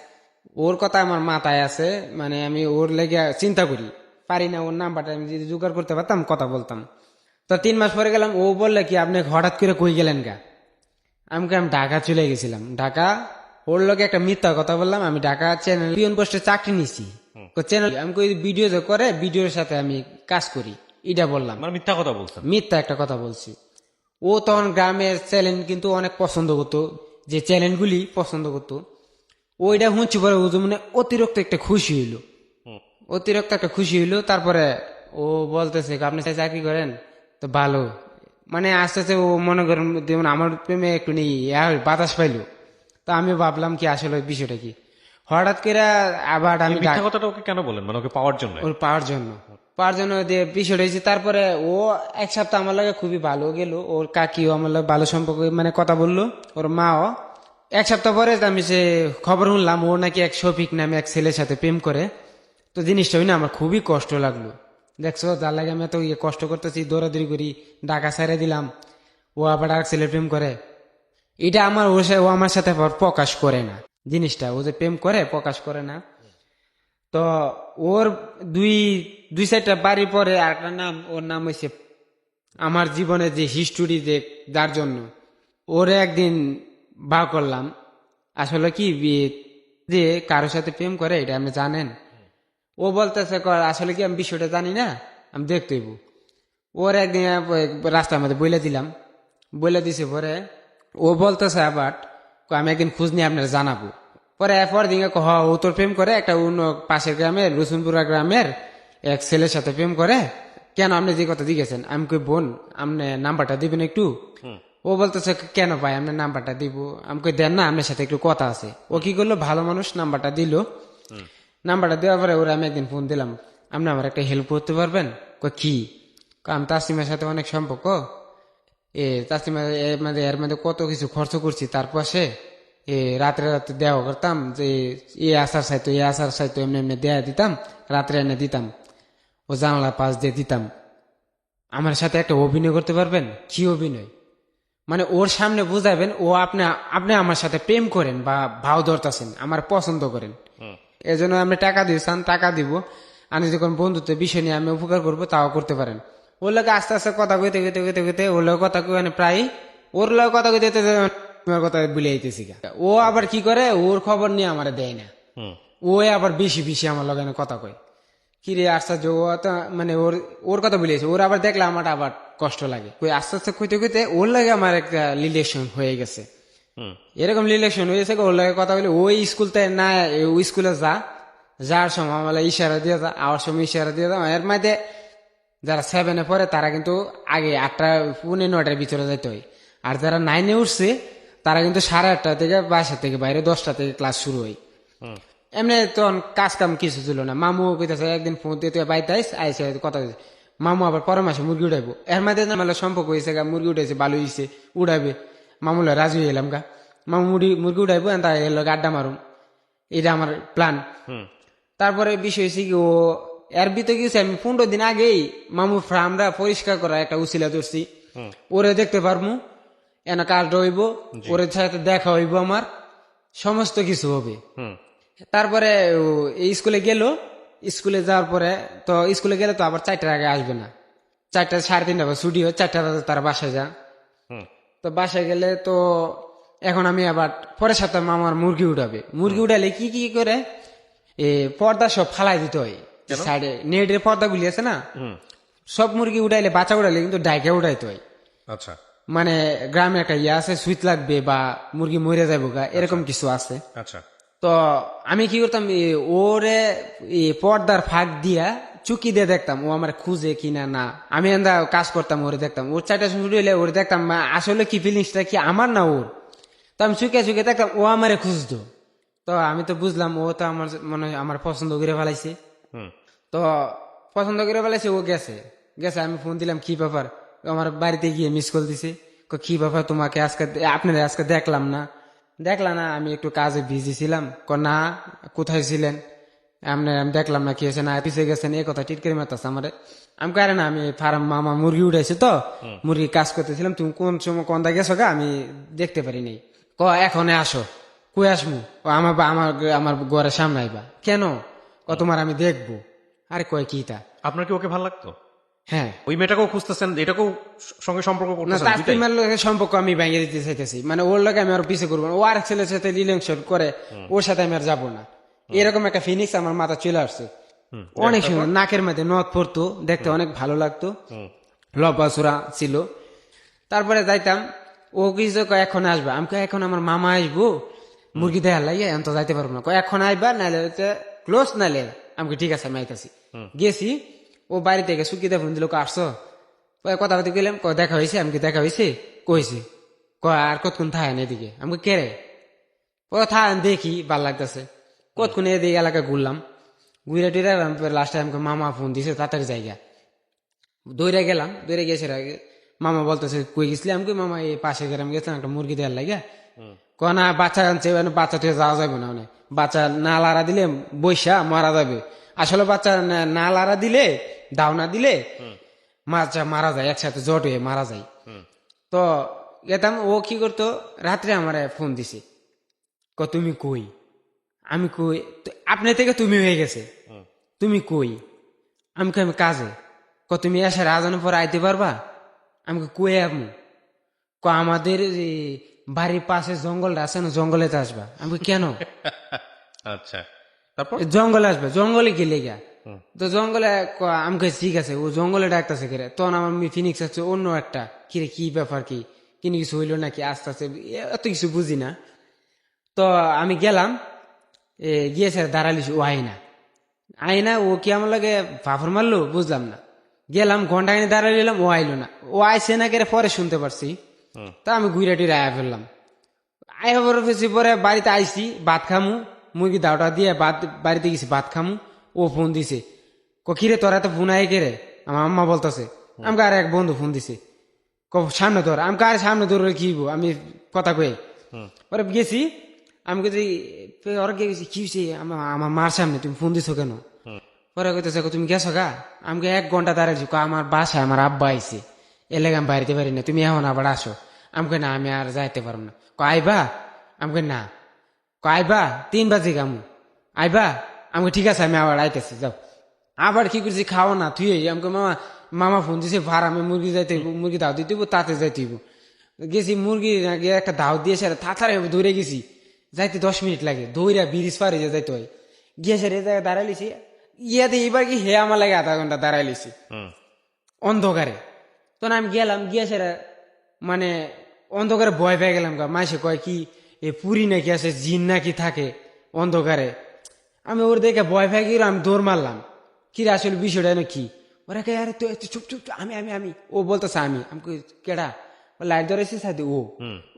ওর কথা আমার মাথায় আছে, মানে আমি ওর লেগে চিন্তা করি পারি না। ওর নাম্বারটা আমি যদি জোগাড় করতে পারতাম কথা বলতাম। তো 3 মাস পরে গেলাম, ও বললে কি আপনি হঠাৎ করে কই গেলেন গা? আমি ঢাকা চলে গেছিলাম। ঢাকা ওর লোকে একটা মিথ্যা কথা বললাম, আমি ঢাকা চ্যানেল পিয়ন পোস্টে চাকরি নিছি, চ্যানেল আমি কই ভিডিও যে করে ভিডিওর সাথে আমি কাজ করি, এটা বললাম। মানে মিথ্যা কথা বলছেন? মিথ্যা একটা কথা বলছি। ও তখন গ্রামের চ্যানেল কিন্তু অনেক পছন্দ করতো, যে চ্যানেলগুলি পছন্দ করতো, ওইটা শুনছি পরে ও মানে অতিরিক্ত একটা খুশি হইলো, অতিরিক্ত একটা খুশি হইলো। তারপরে ও বলতেছে আপনি চাকরি করেন তো ভালো, মানে আস্তে আস্তে ও মনে করেন যেমন আমার প্রেমে একটু নেই বাতাস পাইলো। তো আমি ভাবলাম কি আসলে বিষয়টা কি, হঠাৎ করে আবার আমি মিথ্যা কথাটা ওকে কেন বলেন? মানে ওকে পাওয়ার জন্য? ওর পাওয়ার জন্য যে বিষয়টা হয়েছে। তারপরে ও 1 সপ্তাহ আমার লাগে খুবই ভালো গেল, ওর কাকিও আমার লাগে ভালো সম্পর্ক মানে কথা বললো, ওর মাও। 1 সপ্তাহ পরে আমি সে খবর শুনলাম ও নাকি এক শফিক নামে এক ছেলের সাথে প্রেম করে। তো জিনিসটা হই না আমার খুবই কষ্ট লাগলো। দেখছো যার লাগে আমি এত কষ্ট করতেছি, দৌড়াদৌড়ি করি, ঢাকা ছেড়ে দিলাম, ও আবার আর ছেলে প্রেম করে। এটা আমার ও আমার সাথে প্রকাশ করে না জিনিসটা, ও যে প্রেম করে প্রকাশ করে না। তো ওর দুই 4টা বাড়ি পরে আরেকটা নাম, ওর নাম হয়েছে আমার জীবনে যে হিস্টোরি যে যার জন্য ওরে একদিন বা করলাম। আসলে কি যে কারোর সাথে প্রেম করে এটা আপনি জানেন? ও বলতেছে আসলে কি আমি বিষয়টা জানি না, আমি দেখতেইব। ওর একদিন রাস্তার মধ্যে বইলে দিছে পরে ও বলতেছে আবার আমি একদিন খোঁজ নিয়ে আপনারা জানাবো। পরে এরপর দিকে ও তোর প্রেম করে একটা অন্য পাশের গ্রামের রসুনপুরা গ্রামের এক ছেলের সাথে প্রেম করে, কেন আপনি যে কথা জিজ্ঞেসেন? আমি কই বোন আপনি নাম্বারটা দিবেন একটু? ও বলতেছে কেন ভাই আপনার নাম্বারটা দিব? আমি কই দেন না, আপনার সাথে একটু কথা আছে। ও কি করলো, ভালো মানুষ নাম্বারটা দিল। নাম্বারটা দেওয়ার পরে ওরা আমি একদিন ফোন দিলাম, আপনি আমার একটা হেল্প করতে পারবেন? কি? আমি তাসলিমার সাথে অনেক সম্পর্ক, তাসলিমা এর মধ্যে কত কিছু খরচ করছি, তার পাশে রাত্রে রাত্রে দেওয়া করতাম, যে আসার চাইতো এমনি এমনি দেয়া দিতাম, রাত্রে এনে দিতাম, ও জানলা পাশ দিয়ে দিতাম। আমার সাথে একটা অভিনয় করতে পারবেন? কি অভিনয়? মানে ওর সামনে বুঝাবেন ও আপনি আপনি আমার সাথে প্রেম করেন বা ভাও ধরতেছেন, আমার পছন্দ করেন, এজন্য আপনি টাকা দিয়েছেন, টাকা দিব, আমি যখন বন্ধুত্বের বিষয় নিয়ে আমি উপকার করবো তাও করতে পারেন। ওর লোক আস্তে আস্তে কথা কইতে কইতে কইতে কইতে ওর লোক কথা কই, মানে প্রায় ওর লোক কথা কইতে কইতে তোমার কথা ভুলে আইতেছি। ও আবার কি করে, ওর খবর নিয়ে আমার দেয় না, ও আবার বেশি বেশি আমার লগে কথা কয়। কিরে আশ্চর্য, ও তো মানে ওর কথা বলেছে, ওর আবার দেখলে আমার আবার কষ্ট লাগে। কই আস্তে আস্তে কইতে কইতে ওর লাগে আমার একটা রিলেশন হয়ে গেছে। এরকম রিলেশন হয়েছে, ওর লাগে কথা বলে ওই স্কুলতে না, ওই স্কুলে যার সময় আমার ইশারা দিয়ে যা, আওয়ার সময় ইশারা দিয়ে যা। এর মধ্যে যারা 7-এ পড়ে তারা কিন্তু আগে 8টা 9:30-টার ভিতরে যাইতে হয়, আর যারা 9-এ উঠছে তারা কিন্তু 8:30 থেকে বাসা থেকে বাইরে 10টা থেকে ক্লাস শুরু হয়। এমনি তখন কাজ কাম কিছু ছিল না। মামু কইতেছে একদিন ফোন দিয়ে বাইতে আইসে কথা দিয়েছে, মামু আবার পরের মাসে মুরগি উঠাইবো। এর মধ্যে আমার সম্পর্ক হয়েছে, মুরগি উঠাইছে, ভালো হয়েছে, উঠাইবে। মামুলা রাজি হয়ে এলাম গা, মামু মুরগি উঠাইবো, তা এর আড্ডা মারুম, এটা আমার প্ল্যান। তারপরে বিষয় হয়েছে কি, ও এর ভিতরে গেছে আমি 15 দিন আগেই মামু ফার্মরা পরিষ্কার করা একটা উচিলা ধরছি, ওরে দেখতে পারবো, এনা কাজ হইব, ওর সাথে দেখা হইব, আমার সমস্ত কিছু হবে। তারপরে এই স্কুলে গেল, স্কুলে যাওয়ার পরে তো স্কুলে গেলে তো আবার 4টার আগে আসবে না, 4টা 3:30 বা ছুটি হয়, 4টা তার বাসায় যা। তো বাসায় গেলে তো এখন আমি আবার পরের সপ্তাহে মামার মুরগি উঠাবে, মুরগি উঠালে কি কি করে পর্দা সব ফালাই দিতে হয়, সাইডে নেটের পর্দা গুলি আছে না, সব মুরগি উঠাইলে বাচ্চা উঠাইলে কিন্তু ডাইকে উঠাইতে হয়। আচ্ছা, মানে গ্রামে একটা ইয়ে আছে, সুইচ লাগবে বা মুরগি মরে যাবো গা, এরকম কিছু আছে। আচ্ছা, তো আমি কি করতাম, ওরে পর্দার ফাঁক দিয়া চুকি দিয়ে দেখতাম ও আমার খুঁজে কিনা না। আমি এন্দা কাজ করতাম, ওরে দেখতাম, ওর 4টা ছুটি হইলে ওরে দেখতাম আসলে কি ফিলিংসটা কি আমার না ওর। তো আমি চুকে চুকে দেখতাম ও আমারে খুঁজতো। তো আমি তো বুঝলাম ও তো আমার মনে হয় আমার পছন্দ করে ফেলাইছে। তো পছন্দ করে ফেলাইছে, ও গেছে গেছে আমি ফোন দিলাম, কি ব্যাপার? ও আমার বাড়িতে গিয়ে মিস কল দিছে, কি ব্যাপার তোমাকে আজকে, আপনারা আজকে দেখলাম না। দেখলাম না, আমি একটু কাজে বিজি ছিলাম। না, কোথায় ছিলেন? আমি দেখলাম না, কি হয়েছে না, পিছিয়ে গেছেন, এই কথা টিটকারি মারতেছে আমারে। আমি কারে না, আমি ফার্ম মামা মুরগি উঠাইছে তো মুরগি কাজ করতেছিলাম, তুমি কোন সময় কোনটা গেছো গা আমি দেখতে পারি নাই। এখন আসো। কই আসমু? আমার আমার আমার ঘরের সামনে আইবা। কেন? তোমার আমি দেখবো। আরে কয় কি তা? আপনার কি ওকে ভালো লাগতো? হ্যাঁ। ওই মেয়েটাকেও খুঁজতেছেন, এটাকেও সঙ্গে সম্পর্ক না, করতেছেন? তাসলিমার লগে সম্পর্ক আমি ভেঙে দিতে চাইতেছি, মানে ওর লগে আমি আর পিছে করবো না। ও আর ছেলের সাথে রিলেশন করে, ওর সাথে আমি আর যাবো না, এরকম একটা ফিনিক্স আমার মাথা চলে আসছে। অনেক সুন্দর, নাকের মধ্যে নথ পড়তো, দেখতে অনেক ভালো লাগতো, লম্বা-চওড়া ছিল। তারপরে যাইতাম, ও কিছু কয় এখন আসবা, আমি কই এখন আমার মামা আসবো মুরগি দেখার লাগিয়ে, এখন তো যাইতে পারবো না। এখন আইবা, নাহলে ক্লোজ, নাহলে আমি ঠিক আছে আমি আইতাছি। গেছি, ও বাড়ি থেকে সুকিতে ফোন দিল, আসছো? কথা বলতে গেলাম, দেখা হয়েছে? আমি কি দেখা হয়েছে? কইছি। আর কতক্ষণ থাকেন এদিকে? আমি কে রে? থাকেন, দেখি ভাল লাগতেছে। কতক্ষণ এদিকে এলাকা ঘুরলাম, ঘুরে টুরে লাস্টে আমাকে মামা ফোন দিছে, তাড়াতাড়ি জায়গা দৌড়ে গেলাম। দৌড়ে গেছে মামা বলতেছে কই গেছিলি? আমি কই মামা এই পাশে গ্রামে গেছিলাম একটা মুরগি দেওয়ার লাগে। না, বাচ্চা আনছে, বাচ্চা থেকে যাওয়া যাবে না, মানে বাচ্চা না লাড়া দিলে বৈশা মারা যাবে। আসলে বাচ্চা না লাড়া দিলে, দাও না দিলে বাচ্চা মারা যায়, একসাথে জট হয়ে মারা যায়। তো গেতাম, ও কি করতো, রাত্রে আমার ফোন দিছে, তুমি কই? আমি কই আপনি থেকে তুমি হয়ে গেছে, তুমি কই? আমি কই আমি কাজে। তুমি আসার আজানের পর আইতে পারবা? আমি কই আপনি? আমাদের বাড়ির পাশে জঙ্গলটা আছে না, জঙ্গলেতে আসবা। আমি কেন? আচ্ছা, তারপর জঙ্গলে আসবে। জঙ্গলে গেলে গা তো জঙ্গলে, আমি ঠিক আছে, ও জঙ্গলে ডাকতেছে কিরে। তখন আমার ফিনিক্স আছে অন্য একটা, কিরে কি ব্যাপার, কি কিনে কিছু হইলো নাকি? আস্তে আস্তে এত কিছু বুঝি না। তো আমি গেলাম, গিয়েছে দাঁড়ালিস, ও আইনা ও কি আমার লাগে ফাফর মারলো বুঝলাম না। গেলাম ঘন্টা খানি দাঁড়াইলাম, ও আইলো না। ও আইসে না কেরে পরে শুনতে পারছি। তা আমি ঘুরে টুরে আয়া ফেললাম। আয়া ফেলছি, পরে বাড়িতে আইসি, ভাত খামু, মুরগি দাওটা দিয়ে বাড়িতে গেছি ভাত খামু, ও ফোন দিছে, কিরে তোরা তো ফোন আয় কে রে, আমার আম্মা বলতেছে। আমাকে আর এক বন্ধু ফোন দিছে, সামনে ধর। আমি আর সামনে ধরে কি হইবো, আমি কথা কয়ে ওরা গেছি। আমি গেছি ওরা গেছি, কি হয়েছে আমার মার সামনে তুমি ফোন দিছো কেন? পরে কইতেছে তুমি গেছো গা? আমাকে 1 ঘন্টা দাঁড়াইছি, আমার বাসায় আমার আব্বা আইছে, এলাকা আমি বাড়িতে পারি না, তুমি এখন আবার আসো। আমাকে না, আমি আর যাইতে পারবো না। আইবা? আমাকে না। আইবা 3 বাজে গামু, আইবা? আমাকে ঠিক আছে, আমি আবার আইতেছি, যাও। আবার কি করছি, খাও না তুই। আমাকে মামা ফোন দিছে ফার্মে মুরগি যাইতে হইব, মুরগি দাও দিতে হইব, তাতে যাইতে হইব। গেছি মুরগি একটা দাও দিয়েছে, তাড়াতাড়ি দৌড়ে গেছি, যাইতে 10 মিনিট লাগে, দৌড়া ব্রিজ পার হয়ে যাইতে হয়। গিয়েছে রে জায়গায় দাঁড়াইলিছি, ইয়াতে এবার কি হে আমার লাগে আধা ঘন্টা দাঁড়াইলিছি অন্ধকারে। তখন আমি গেলাম, গিয়েছে মানে অন্ধকারে ভয় পেয়ে গেলাম। মাসে কয় কি এ পুরি নাকি আছে, জিন নাকি থাকে অন্ধকারে। আমি ওর দেখে ভয় পেয়ে গেলাম, আমি দৌড় মারলাম। কিরে আসলে বিষয়টা কি? ওরা কে আরে তুই চুপ চুপ, আমি আমি আমি ও বলতেছে আমি কেডা? লাইট ধরেছি সাথে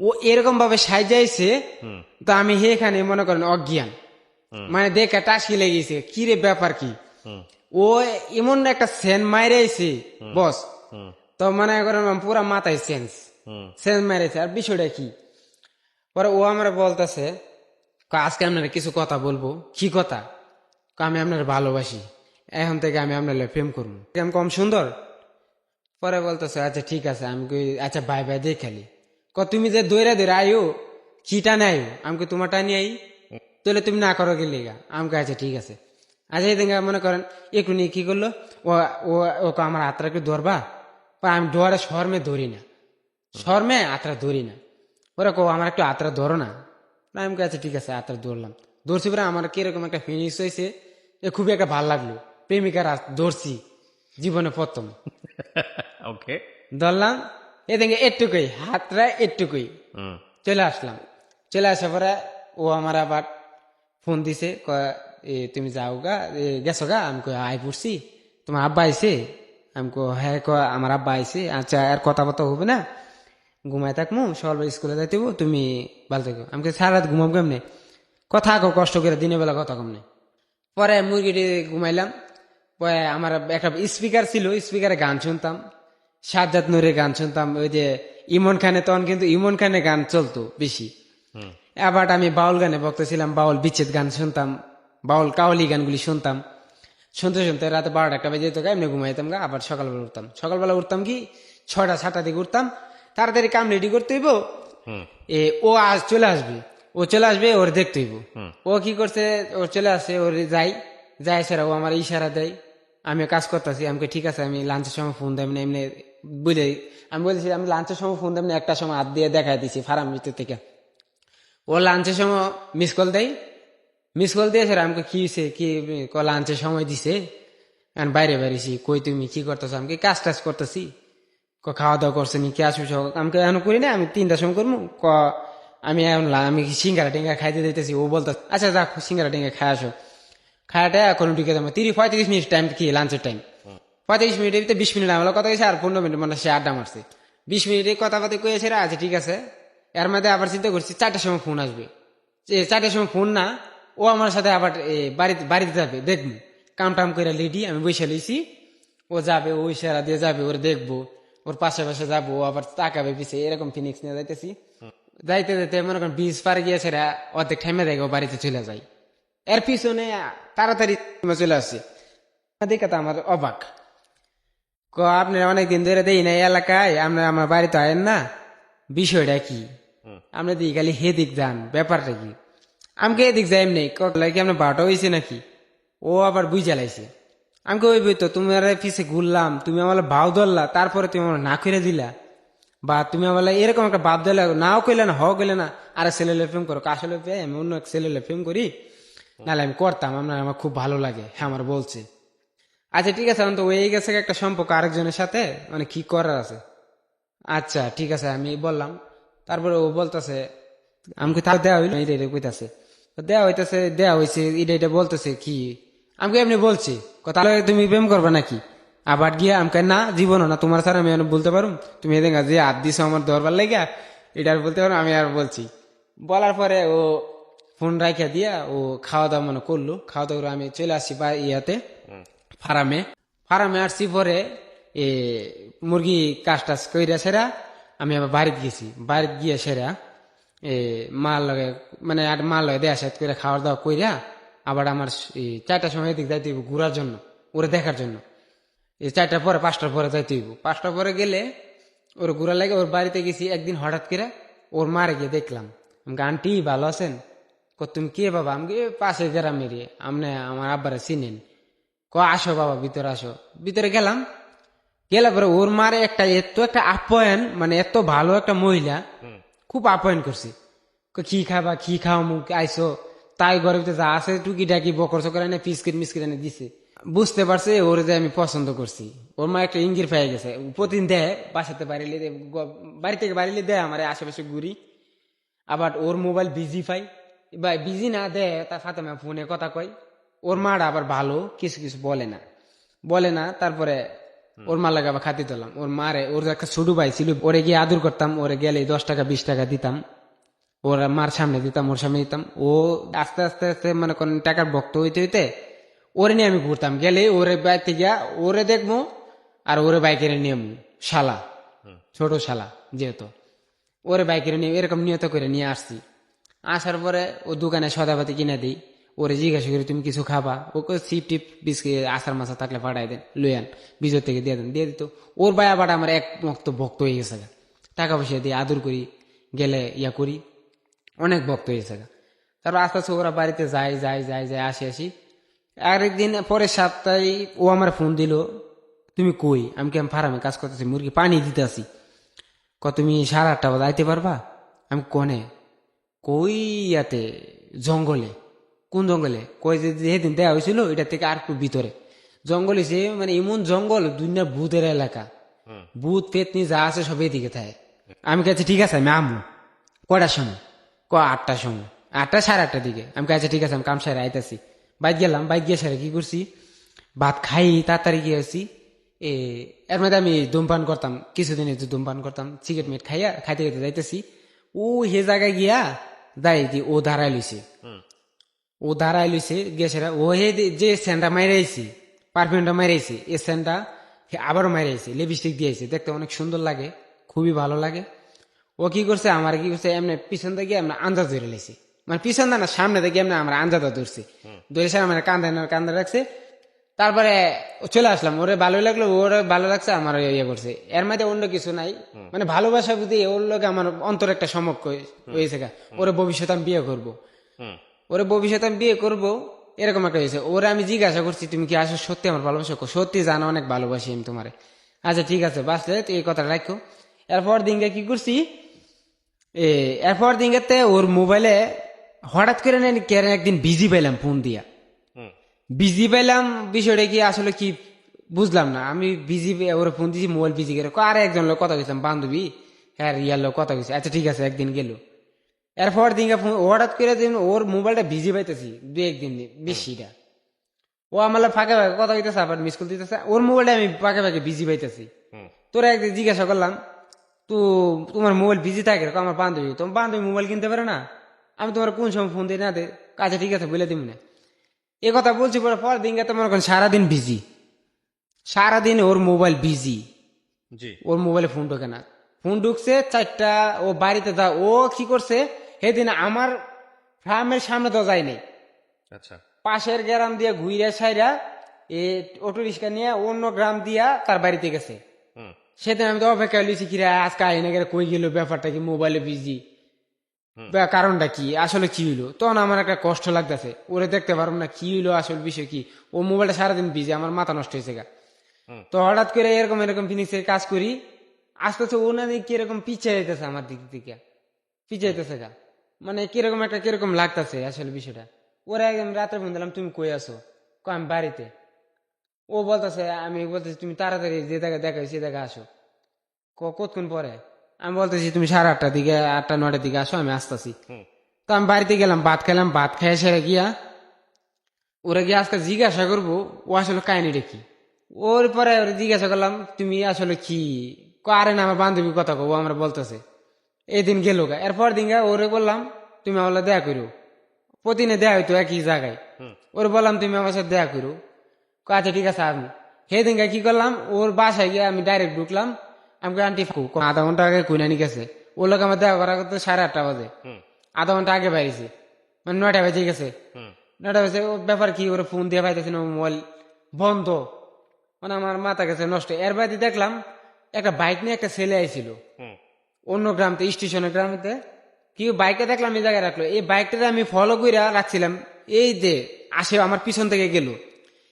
ও এরকম ভাবে সাইজাইছে। তো আমি এখানে মনে করেন অজ্ঞান, মানে দেখে টাসকি লেগেছে, কি রে ব্যাপার কি? ও এমন একটা সেন মাইরেছে বস, তো মনে করেন পুরা মাথায় সেন্স মাইরেছে। আর বিষয়টা কি, পরে ও আমরা বলতেছে আজকে আপনারা কিছু কথা বলবো। কি কথা? আমি আপনার ভালোবাসি, এখন থেকে আমি আপনার প্রেম করবো। আমি কম সুন্দর? পরে বলতেছে আচ্ছা ঠিক আছে। আমি আচ্ছা বাই বাই দিয়ে খালি তুমি যে দৈরা দৈরা আইও, কি টানে আইও? আমি তোমার টানি আই, তাহলে তুমি না করো গেলে গা। আমাকে আচ্ছা ঠিক আছে। আচ্ছা এই দিকে মনে করেন একটু নিয়ে কি করলো, ও ও আমার হাতটা একটু ধরবা। আমি ডোয়ারে শর্মে ধরি না, শর্মে আত্রা ধরি না। ওরা আমার একটু আত্রা ধরো না। আমি আচ্ছা ঠিক আছে, আত্রা ধরলাম। ধরছি পরে আমার কিরকম একটা ফিনিশ হয়েছে, খুবই একটা ভালো লাগলো। প্রেমিকার ধরছি জীবনে প্রথম। ওকে, ধরলাম, এদিকে একটুকুই হাতটা একটুকুই চলে আসলাম। চলে আসার পরে ও আমার আবার ফোন দিছে, তুমি যাও গা, গেছো গা? আমি আই পড়ছি, তোমার আব্বা আইছে? আমি হ্যাঁ আমার আব্বা আইছে। আচ্ছা আর কথাবার্তা হবে না, ঘুমাই থাকবো, সকালবেলা স্কুলে যাইতে হইব, তুমি ভালো থাকো। আমি সারা রাত ঘুমাবো কেমনে? কথা কষ্ট করে, দিনের বেলা কথা কমনে। পরে মুরগিটি ঘুমাইলাম। পরে আমার একটা স্পিকার ছিল, স্পিকারে গান শুনতাম, সাজ্জাদ নূরের গান শুনতাম। ওই যে ইমন খানে, তখন কিন্তু ইমন খানের গান চলতো বেশি। এবার আমি বাউল গানে বক্তাছিলাম, বাউল বিচ্ছেদ গান শুনতাম, বাউল কাওয়ালি গানগুলি শুনতাম। শুনতে শুনতে রাতে 12টা 1টা বেজে যেত, এমনি ঘুমাইতাম গা। আবার সকালবেলা উঠতাম, সকালবেলা উঠতাম কি 6টা 7টার দিকে উঠতাম। তাড়াতাড়ি কাম রেডি করতে হইব, ও আজ চলে আসবে, ও চলে আসবে, ওর দেখতে হইব। ও কি করছে, ওর চলে আসে, ওর যাই সেরা ও আমার ইশারা দেয়, আমি কাজ করতেছি। আমাকে ঠিক আছে, আমি লাঞ্চের সময় ফোন দেব না, এমনি বুঝে আমি বলেছি আমি লাঞ্চের সময় ফোন দেব না, 1টার সময় হাত দিয়ে দেখাই দিছি ফার্ম ভিতর থেকে। ও লাঞ্চের সময় মিস কল দেয়, মিস কল দিয়েছে আমাকে কি হয়েছে, কি লাঞ্চের সময় দিছে, বাইরে বেরিয়েছি। কই তুমি কি করতেছো? আমি কাজ টাজ করতেছি। খাওয়া দাওয়া করছে নি, কে আসবে? আমাকে এখন করি না, আমি 3টার সময় করবো। আমি এখন আমি সিঙ্গারা টিঙ্গা খাইতে দিতেছি। ও বলতো আচ্ছা যাক সিঙ্গারা টিঙ্গা খাই আসো। খায়াটা এখন ঢুকে যাবো 35 মিনিট টাইম, কি লাঞ্চের টাইম 35 মিনিটের ভিতরে 20 মিনিট আমার কথা কইছে, আর 15 মিনিট মানে সে আড্ডা মারছে। 20 মিনিটে কথাবার্তা কয়েছে, আচ্ছা ঠিক আছে। এর মধ্যে আবার চিন্তা করছি 4টার সময় ফোন আসবে। 4টার সময় ফোন না, ও আমার সাথে আবার বাড়িতে যাবে, দেখবো কাম টাম করে লেডি আমি বসে লইছি। ও যাবে, ও ইশারা দিয়ে যাবে, ওর দেখবো, ওর পাশে পাশে যাবো, ও আবার তাকাবে পিছে, এরকম ফিনিক্স নিয়ে যাইতেছি। যাইতে যাইতে মনে করেন 20 পার গিয়েছে, অর্ধেক টাইমে দেখে ও বাড়িতে চলে যায়। এর পিছনে তাড়াতাড়ি চলে আসছে, দেখে তো আমার অবাক। আপনি অনেকদিন ধরে দেই না এলাকায়, আপনার আমার বাড়িতে আয়েন না, বিষয়টা কি? আপনি দিই খালি হেদিক যান, ব্যাপারটা কি? আমাকে এদিক যাই এমনি কি আপনার 12টা হয়েছে নাকি? ও আবার বুঝ জ্বালাইছে। আমাকে ওই বই তো তুমি পিছে ঘুরলাম, তুমি আমার ভাও ধরলা, তারপরে তুমি আমার না করে দিলা, বা তুমি আমার এরকম একটা বাদ দিলা, নাও কইলে না, হও কইলে না, আরে ছেলে প্রেম করো। আসলে আমি অন্য এক ছেলে প্রেম করি, নাহলে আমি করতাম, আমার খুব ভালো লাগে, হ্যাঁ আমার বলছে। আচ্ছা ঠিক আছে, তো হয়ে গেছে একটা সম্পর্ক আরেকজনের সাথে, মানে কি করার আছে? আচ্ছা ঠিক আছে আমি বললাম। তারপরে ও বলতেছে আমাকে তার দেওয়া হইলো, এটা কইতাছে দেওয়া হইতেছে, দেওয়া হয়েছে, এটা বলতেছে কি আমাকে এমনি বলছে, তাহলে তুমি প্রেম করবে নাকি? আবার গিয়া আমাকে না, জীবনও না তোমার স্যার আমি বলতে পারুম, তুমি এদিন যে হাত দিছো আমার দরবার লেগা, এটা আর বলতে পারো। আমি আর বলছি, বলার পরে ও ফোন রাখা দিয়া ও খাওয়া দাওয়া মনে করলো, খাওয়া দাওয়া করে আমি চলে আসছি বা ইয়াতে ফার্মে। ফার্মে আসছি পরে এ মুরগি কাজ টাজ কইরা সেরা আমি আবার বাড়িতে গেছি। বাড়িতে গিয়ে সেরা মাল লগে মানে আর মাল লগে দেয়া সাথে করে খাওয়া দাওয়া কইরা আবার আমার 4টার সময় এদিক যাইতে হইব ঘুরার জন্য, ওরে দেখার জন্য। এই 4টার পরে 5টার পরে যাইতে হইব। 5টার পরে গেলে ওর ঘুরা লাগে, ওর বাড়িতে গেছি। একদিন হঠাৎ করে ওর মারে গিয়ে দেখলাম। আমাকে আন্টি ভালো আছেন? তুমি কে বাবা? আমি পাশে গ্রামেরই, আপনি আমার আব্বারে চিনেন? আসো বাবা ভিতরে আসো। ভিতরে গেলাম, গেলে পরে ওর মারে একটা আপ্যায়ন, মানে এত ভালো একটা মহিলা, খুব আপ্যায়ন করছে। কি খাবা, কি খাও, মুখ আইসো তাই ঘরের ভিতরে যা আছে টুকি টাকি বকর চকর এনে পিসকিট মিসকিট এনে দিছে। বুঝতে পারছে ওরে যে আমি পছন্দ করছি। ওর মা একটা ইঙ্গির পেয়ে গেছে। প্রতিদিন দেয় বাসাতে বাড়িলে, বাড়ি থেকে বাড়িলে দেয় আমার আশেপাশে ঘুরি। আবার ওর মোবাইল বিজি পাই বা বিজি না দেয়, তার সাথে ফোনে কথা কয়। ওর মাটা আবার ভালো, কিছু কিছু বলে না। তারপরে ওর মা লাগে আবার খাতি দিলাম। ওর মারে, ওর একটা ছোট ভাই ছিল, ওরে গিয়ে আদর করতাম। ওরে গেলে 10 টাকা 20 টাকা দিতাম, ওর মার সামনে দিতাম, ওর সামনে দিতাম। ও আস্তে আস্তে আস্তে মানে কোন টাকার ভক্ত হইতে হইতে ওরে নিয়ে আমি ঘুরতাম। গেলে ওরে বাইকে গিয়া ওরে দেখবো আর ওরে বাইকের নিয়ে শালা, ছোট শালা যেহেতু, ওরে বাইকের নিয়ে এরকম নিয়ত করে নিয়ে আসছি। আসার পরে ও দোকানে সদাপাতি কিনে দিই। ওরে জিজ্ঞাসা করি তুমি কিছু খাবা? ওকে চিপ টিপ বিস্কিট আচার মাছা থাকলে পাঠাই দেন, লইয়ান বিজয় থেকে দিয়ে দেন, দিয়ে দিত। ওর ভাই আবার আমার এক মক্ত ভক্ত হয়ে গেছে, টাকা পয়সা দিয়ে আদর করি, গেলে ইয়া করি, অনেক ভক্ত হয়েছে। তারপর আস্তে আস্তে ওরা বাড়িতে যায় আসি। আরেকদিন পরের সপ্তাহে ও আমার ফোন দিল, তুমি কই? আমি ফার্মে কাজ করতেছি, মুরগি পানি দিতে আসি। তুমি 8:30 বাজে আইতে পারবা? আমি কনে কই ইয়াতে জঙ্গলে। কোন জঙ্গলে? কই যে যেদিন দেওয়া হয়েছিল এটা থেকে আর একটু ভিতরে জঙ্গল হয়েছে, মানে এমন জঙ্গল দুনিয়া ভূতের এলাকা, ভূত পেতনি যা আছে সব এদিকে থাকে। আমি কাছে ঠিক আছে আমি আমু। কটার সময়? 8টার সময়, 8টা 8:30 দিকে। আমি কাছে ঠিক আছে আমি কাম সারে আইতাছি। বাইক গেলাম, বাইক গিয়ে সারে কি করছি, ভাত খাই তাড়াতাড়ি গিয়েছি। এর মধ্যে আমি ধূমপান করতাম, কিছুদিন একটু ধূমপান করতাম, সিগারেট মেট খাইয়া খাইতে খাইতে যাইতেছি। ও হে জায়গায় গিয়া যাই ও দাঁড়াই লইছে গেছেরা। ও হে যে সেন্টটা মাইরাইছি, পারফিউমটা মাইরাইছি, এই সেন্টটা আবারও মাইরাইছি, লিপস্টিক দিয়েছে, দেখতে অনেক সুন্দর লাগে, খুবই ভালো লাগে। ও কি করছে, আমার কি করছে, এমনি পিছন থেকে এমনি আন্দাজ ধরে লাইছে, মানে পিছন না সামনে থেকে এমনি আমার আন্দাজটা ধরছে, ধরে সে আমার কান্দা রাখছে। তারপরে চলে আসলাম, ওরে ভালো লাগলো, ওরে ভালো লাগছে, আমার ইয়ে করছে। এর মধ্যে অন্য কিছু নাই, মানে ভালোবাসা বুঝি ওর লোক আমার অন্তর একটা সমক্ষ হয়েছে। ওরে ভবিষ্যতে আমি বিয়ে করবো, এরকম একটা হয়েছে। ওরে আমি জিজ্ঞাসা করছি তুমি কি আসো সত্যি আমার ভালোবাসা? সত্যি জানো, অনেক ভালোবাসি আমি তোমারে। আচ্ছা ঠিক আছে, বাসলে এই কথাটা রাখো। এরপর দিনকে কি করছি, এরপর দিনকে ওর মোবাইলে হঠাৎ করে একদিন বিজি পাইলাম, ফোন দিয়া বিজি পাইলাম। বিষয়টা কি আসলে কি বুঝলাম না। আমি বিজি ওরা ফোন দিয়েছি, মোবাইল বিজি করে আর একজন লোক কথা গেছিলাম, বান্ধবী, হ্যাঁ ইয়ার লোক কথা গেছে। আচ্ছা ঠিক আছে, একদিন গেল। এরপর দিন হঠাৎ করে ওর মোবাইলটা বিজি পাইতেছি 2-1 দিন বেশিটা। ও আমার ফাঁকে ফাঁকে কথা হইতেছে, আবার মিস কল দিতেছে। ওর মোবাইলটা আমি ফাঁকে ফাঁকে বিজি পাইতেছি। তোরা একদিন জিজ্ঞাসা করলাম, তো তোমার মোবাইল বিজি থাকে? আমার বান্ধবী, তোমার বান্ধবী মোবাইল কিনতে পারে না, আমি তোমার কোন সময় ফোন দিই না দে। আচ্ছা ঠিক আছে বলে দিব না। এ কথা বলছি, পর দিন গেতে মনে করেন সারাদিন বিজি, সারাদিন ওর মোবাইল বিজি। ওর মোবাইলে ফোন ঢোকে না, ফোন ঢুকছে 4টা। ও বাড়িতে যা, ও কি করছে সেদিন আমার ফার্মের সামনে তো যায় নাই, আচ্ছা, পাশের গ্রাম দিয়ে ঘুরে সাইরা অটো রিক্সা নিয়ে অন্য গ্রাম দিয়া তার বাড়িতে গেছে। সেদিন আমি তো অপেক্ষা লিছি, কিরা আজকে আইনে গেলে কই গেল, ব্যাপারটা কি, মোবাইলে বিজি, কারণটা কি, আসলে কি হইলো? তখন আমার একটা কষ্ট লাগতেছে, ওরে দেখতে পারবো না কি হইলো, আসল বিষয় কি। ও মোবাইলটা সারাদিন বিজি, আমার মাথা নষ্ট হয়েছে গা। তো হঠাৎ করে এরকম ফিনিক্সের কাজ করি, আস্তে আস্তে ও না কিরকম পিছিয়ে যেতেছে, আমার দিক থেকে পিছিয়ে যেতেছে গা। মানে কিরকম লাগতেছে আসলে বিষয়টা। ওরা একদম রাত্রে ফোন দিলাম, তুমি কই আছো? আমি বাড়িতে। ও বলতেছে, আমি বলতেছি তুমি তাড়াতাড়ি যে জায়গায় দেখা সে জায়গায় আসো। কতক্ষণ পরে? আমি বলতেছি তুমি 8:30 দিকে, 8টা-9টার দিকে আসো, আমি আসতেছি। তো আমি বাড়িতে গেলাম, ভাত খেলাম, ভাত খেয়ে সেরে গিয়া ওরা গিয়ে আজকে জিজ্ঞাসা করবো ও আসলে কাহিনীটা কি। ওর পরে জিজ্ঞাসা করলাম তুমি আসলে কি, আরে না আমার বান্ধবীর কথা কো, ও আমরা বলতেছে। এই দিন গেল গা। এরপর দিন গা ওরে বললাম তুমি আমার দেখা করো। প্রতিদিনে দেয়া হইতো একই জায়গায়। ওর বললাম তুমি আমার সাথে দেখা করো, কয় আচ্ছা ঠিক আছে আমি সেদিনকে কি করলাম, ওর বাসায় গিয়ে আমি ডাইরেক্ট ঢুকলাম। আমি কই, আন্টি আধা ঘন্টা আগে কুইনানি গেছে, ওর লোক আমার দেখা করা করতে 8:30 বাজে, আধা ঘন্টা আগে বাইরেছি, মানে 9টা বেজে গেছে। 9টা বেজে ওর ব্যাপার কি, ওর ফোন দিয়ে পাইতেছি না, মোবাইল বন্ধ, মানে আমার মাথা গেছে নষ্ট। এর বাইরে দেখলাম একটা বাইক নিয়ে একটা ছেলে আইছিল অন্য গ্রামতে, স্টেশনের গ্রামেতে, কি বাইকটা দেখলাম এই জায়গায় রাখলো। এই বাইকটাতে আমি ফলো করে রাখছিলাম, এই যে আসে আমার পিছন থেকে গেল,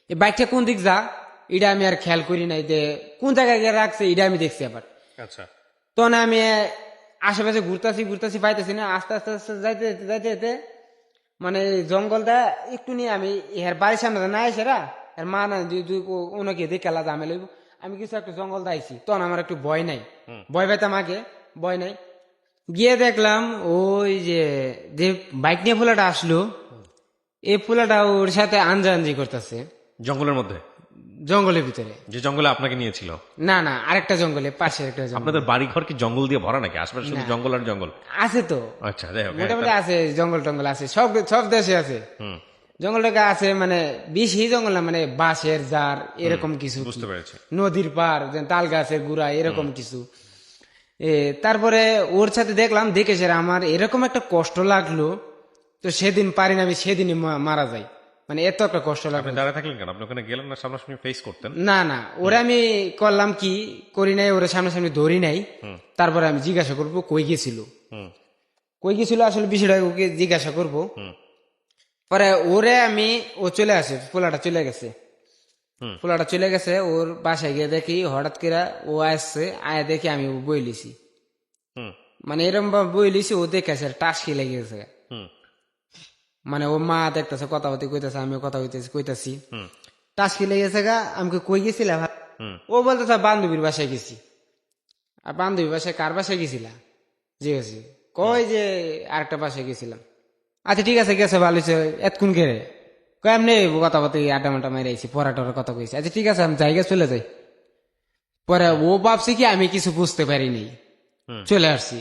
এই বাইকটা কোন দিক যা এটা আমি আর খেয়াল করি নাই, যে কোন জায়গায় গিয়ে রাখছে এটা আমি দেখছি আবার। আচ্ছা, তখন আমি আশেপাশে ঘুরতাছি পাইতেছি না, আস্তে আস্তে আস্তে যাইতে যাইতে যেতে মানে জঙ্গলটা একটু নিয়ে আমি এর বাড়ির সামনে না এসেরা এর মা না ওনাকে দেখালা জামে লইব, আমি কিছু একটা জঙ্গল দাইছি। তখন আমার একটু ভয় নাই, ভয় পাইতাম আগে, ভয় নাই। গিয়ে দেখলাম ওই যে যে বাইক নিয়ে পোলাটা আসলো, এই পোলাটা ওর সাথে আঞ্জাঞ্জি করতেছে জঙ্গলের মধ্যে, জঙ্গলের ভিতরে। যে জঙ্গলে আপনাকে নিয়েছিল? না না, আরেকটা জঙ্গলে, পাশে একটা জঙ্গল। আপনাদের বাড়ি ঘর কি জঙ্গল দিয়ে ভরা নাকি? আশেপাশে শুধু জঙ্গল আর জঙ্গল? আছে তো, আচ্ছা, যাই হোক। মোটামুটি আছে, জঙ্গল টঙ্গল আছে, সব সব দেশে আছে জঙ্গল টঙ্গল আছে, মানে বেশি জঙ্গল না, মানে বাঁশের জার এরকম কিছু, বুঝতে পেরেছি। নদীর পার, তাল গাছের গুড়া এরকম কিছু। তারপরে ওর সাথে দেখলাম, দেখে সেরা আমার এরকম একটা কষ্ট লাগলো, তো সেদিন পারি না, আমি সেদিনই মারা যাই, মানে এত একটা কষ্ট লাগলো। আপনি দাঁড়ায় থাকলেন কেন? আপনি ওখানে গেলেন না, সামনাসামনি ফেস করতেন? না না, ওরা আমি করলাম কি করি নাই, ওরা সামনাসামনি ধরি নাই। তারপরে আমি জিজ্ঞাসা করবো কই গেছিল, কই গেছিল আসলে বিষয়টা ওকে জিজ্ঞাসা করবো। পরে ওরে আমি, ও চলে আসে, পোলাটা চলে গেছে, পোলাটা চলে গেছে। ওর বাসায় গিয়ে দেখি হঠাৎ করে ও আসছে, আয় দেখি আমি বই লিছি, মানে এরকম ভাবে বই লিছি, ও দেখেছে টাসকি লেগে গেছে, মানে ও মা দেখতেছে কথা হতে কইতেছে, আমিও কথা কইতেছি, টাসকি লেগে গেছে গা। আমি কই গেছিলাম, ও বলতেছে বান্ধবীর বাসায় গেছি। আর বান্ধবীর বাসায় কার বাসায় গেছিলা জিজ্ঞেসি, কই যে আরেকটা বাসায় গেছিলাম। আচ্ছা ঠিক আছে, গেছে ভালো হয়েছে, এতক্ষণ গেলে এমনি কথা বলতে আড্ডা মাড্ডা মেরে আইছি, পড়াটার কথা কইছি। আচ্ছা ঠিক আছে, আমি জায়গা চলে যাই। পরে ও ভাবছি কি আমি কিছু বুঝতে পারিনি, চলে আসছি।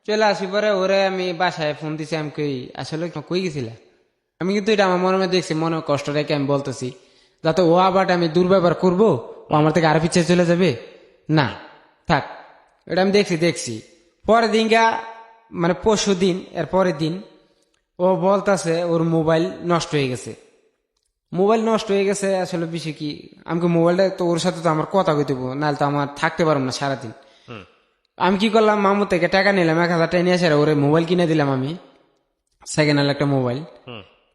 চলে আসি পরে ওরে আমি বাসায় ফোন দিছি, আমি কই আসলে কই গেছিলা। আমি কিন্তু এটা আমার মনে মনে দেখছি, মনে কষ্ট রেখে আমি বলতেছি, যাতে ও আবার আমি দুর্ব্যবহার করবো, ও আমার থেকে আরো পিছিয়ে চলে যাবে না, থাক। এটা আমি দেখছি। পরের দিনটা মানে পরশু দিন, এর পরের দিন ও বলতেছে ওর মোবাইল নষ্ট হয়ে গেছে। মোবাইল নষ্ট হয়ে গেছে আসলে বিষয় কি, আমাকে মোবাইলটা তো ওর সাথে তো আমার কথা কইতে হবো, নাহলে তো আমার থাকতে পারবো না সারাদিন। আমি কি করলাম, মামু থেকে টাকা নিলাম, 1000 টাকা নিয়ে আসে ওরে মোবাইল কিনে দিলাম। আমি সেকেন্ড হ্যান্ড একটা মোবাইল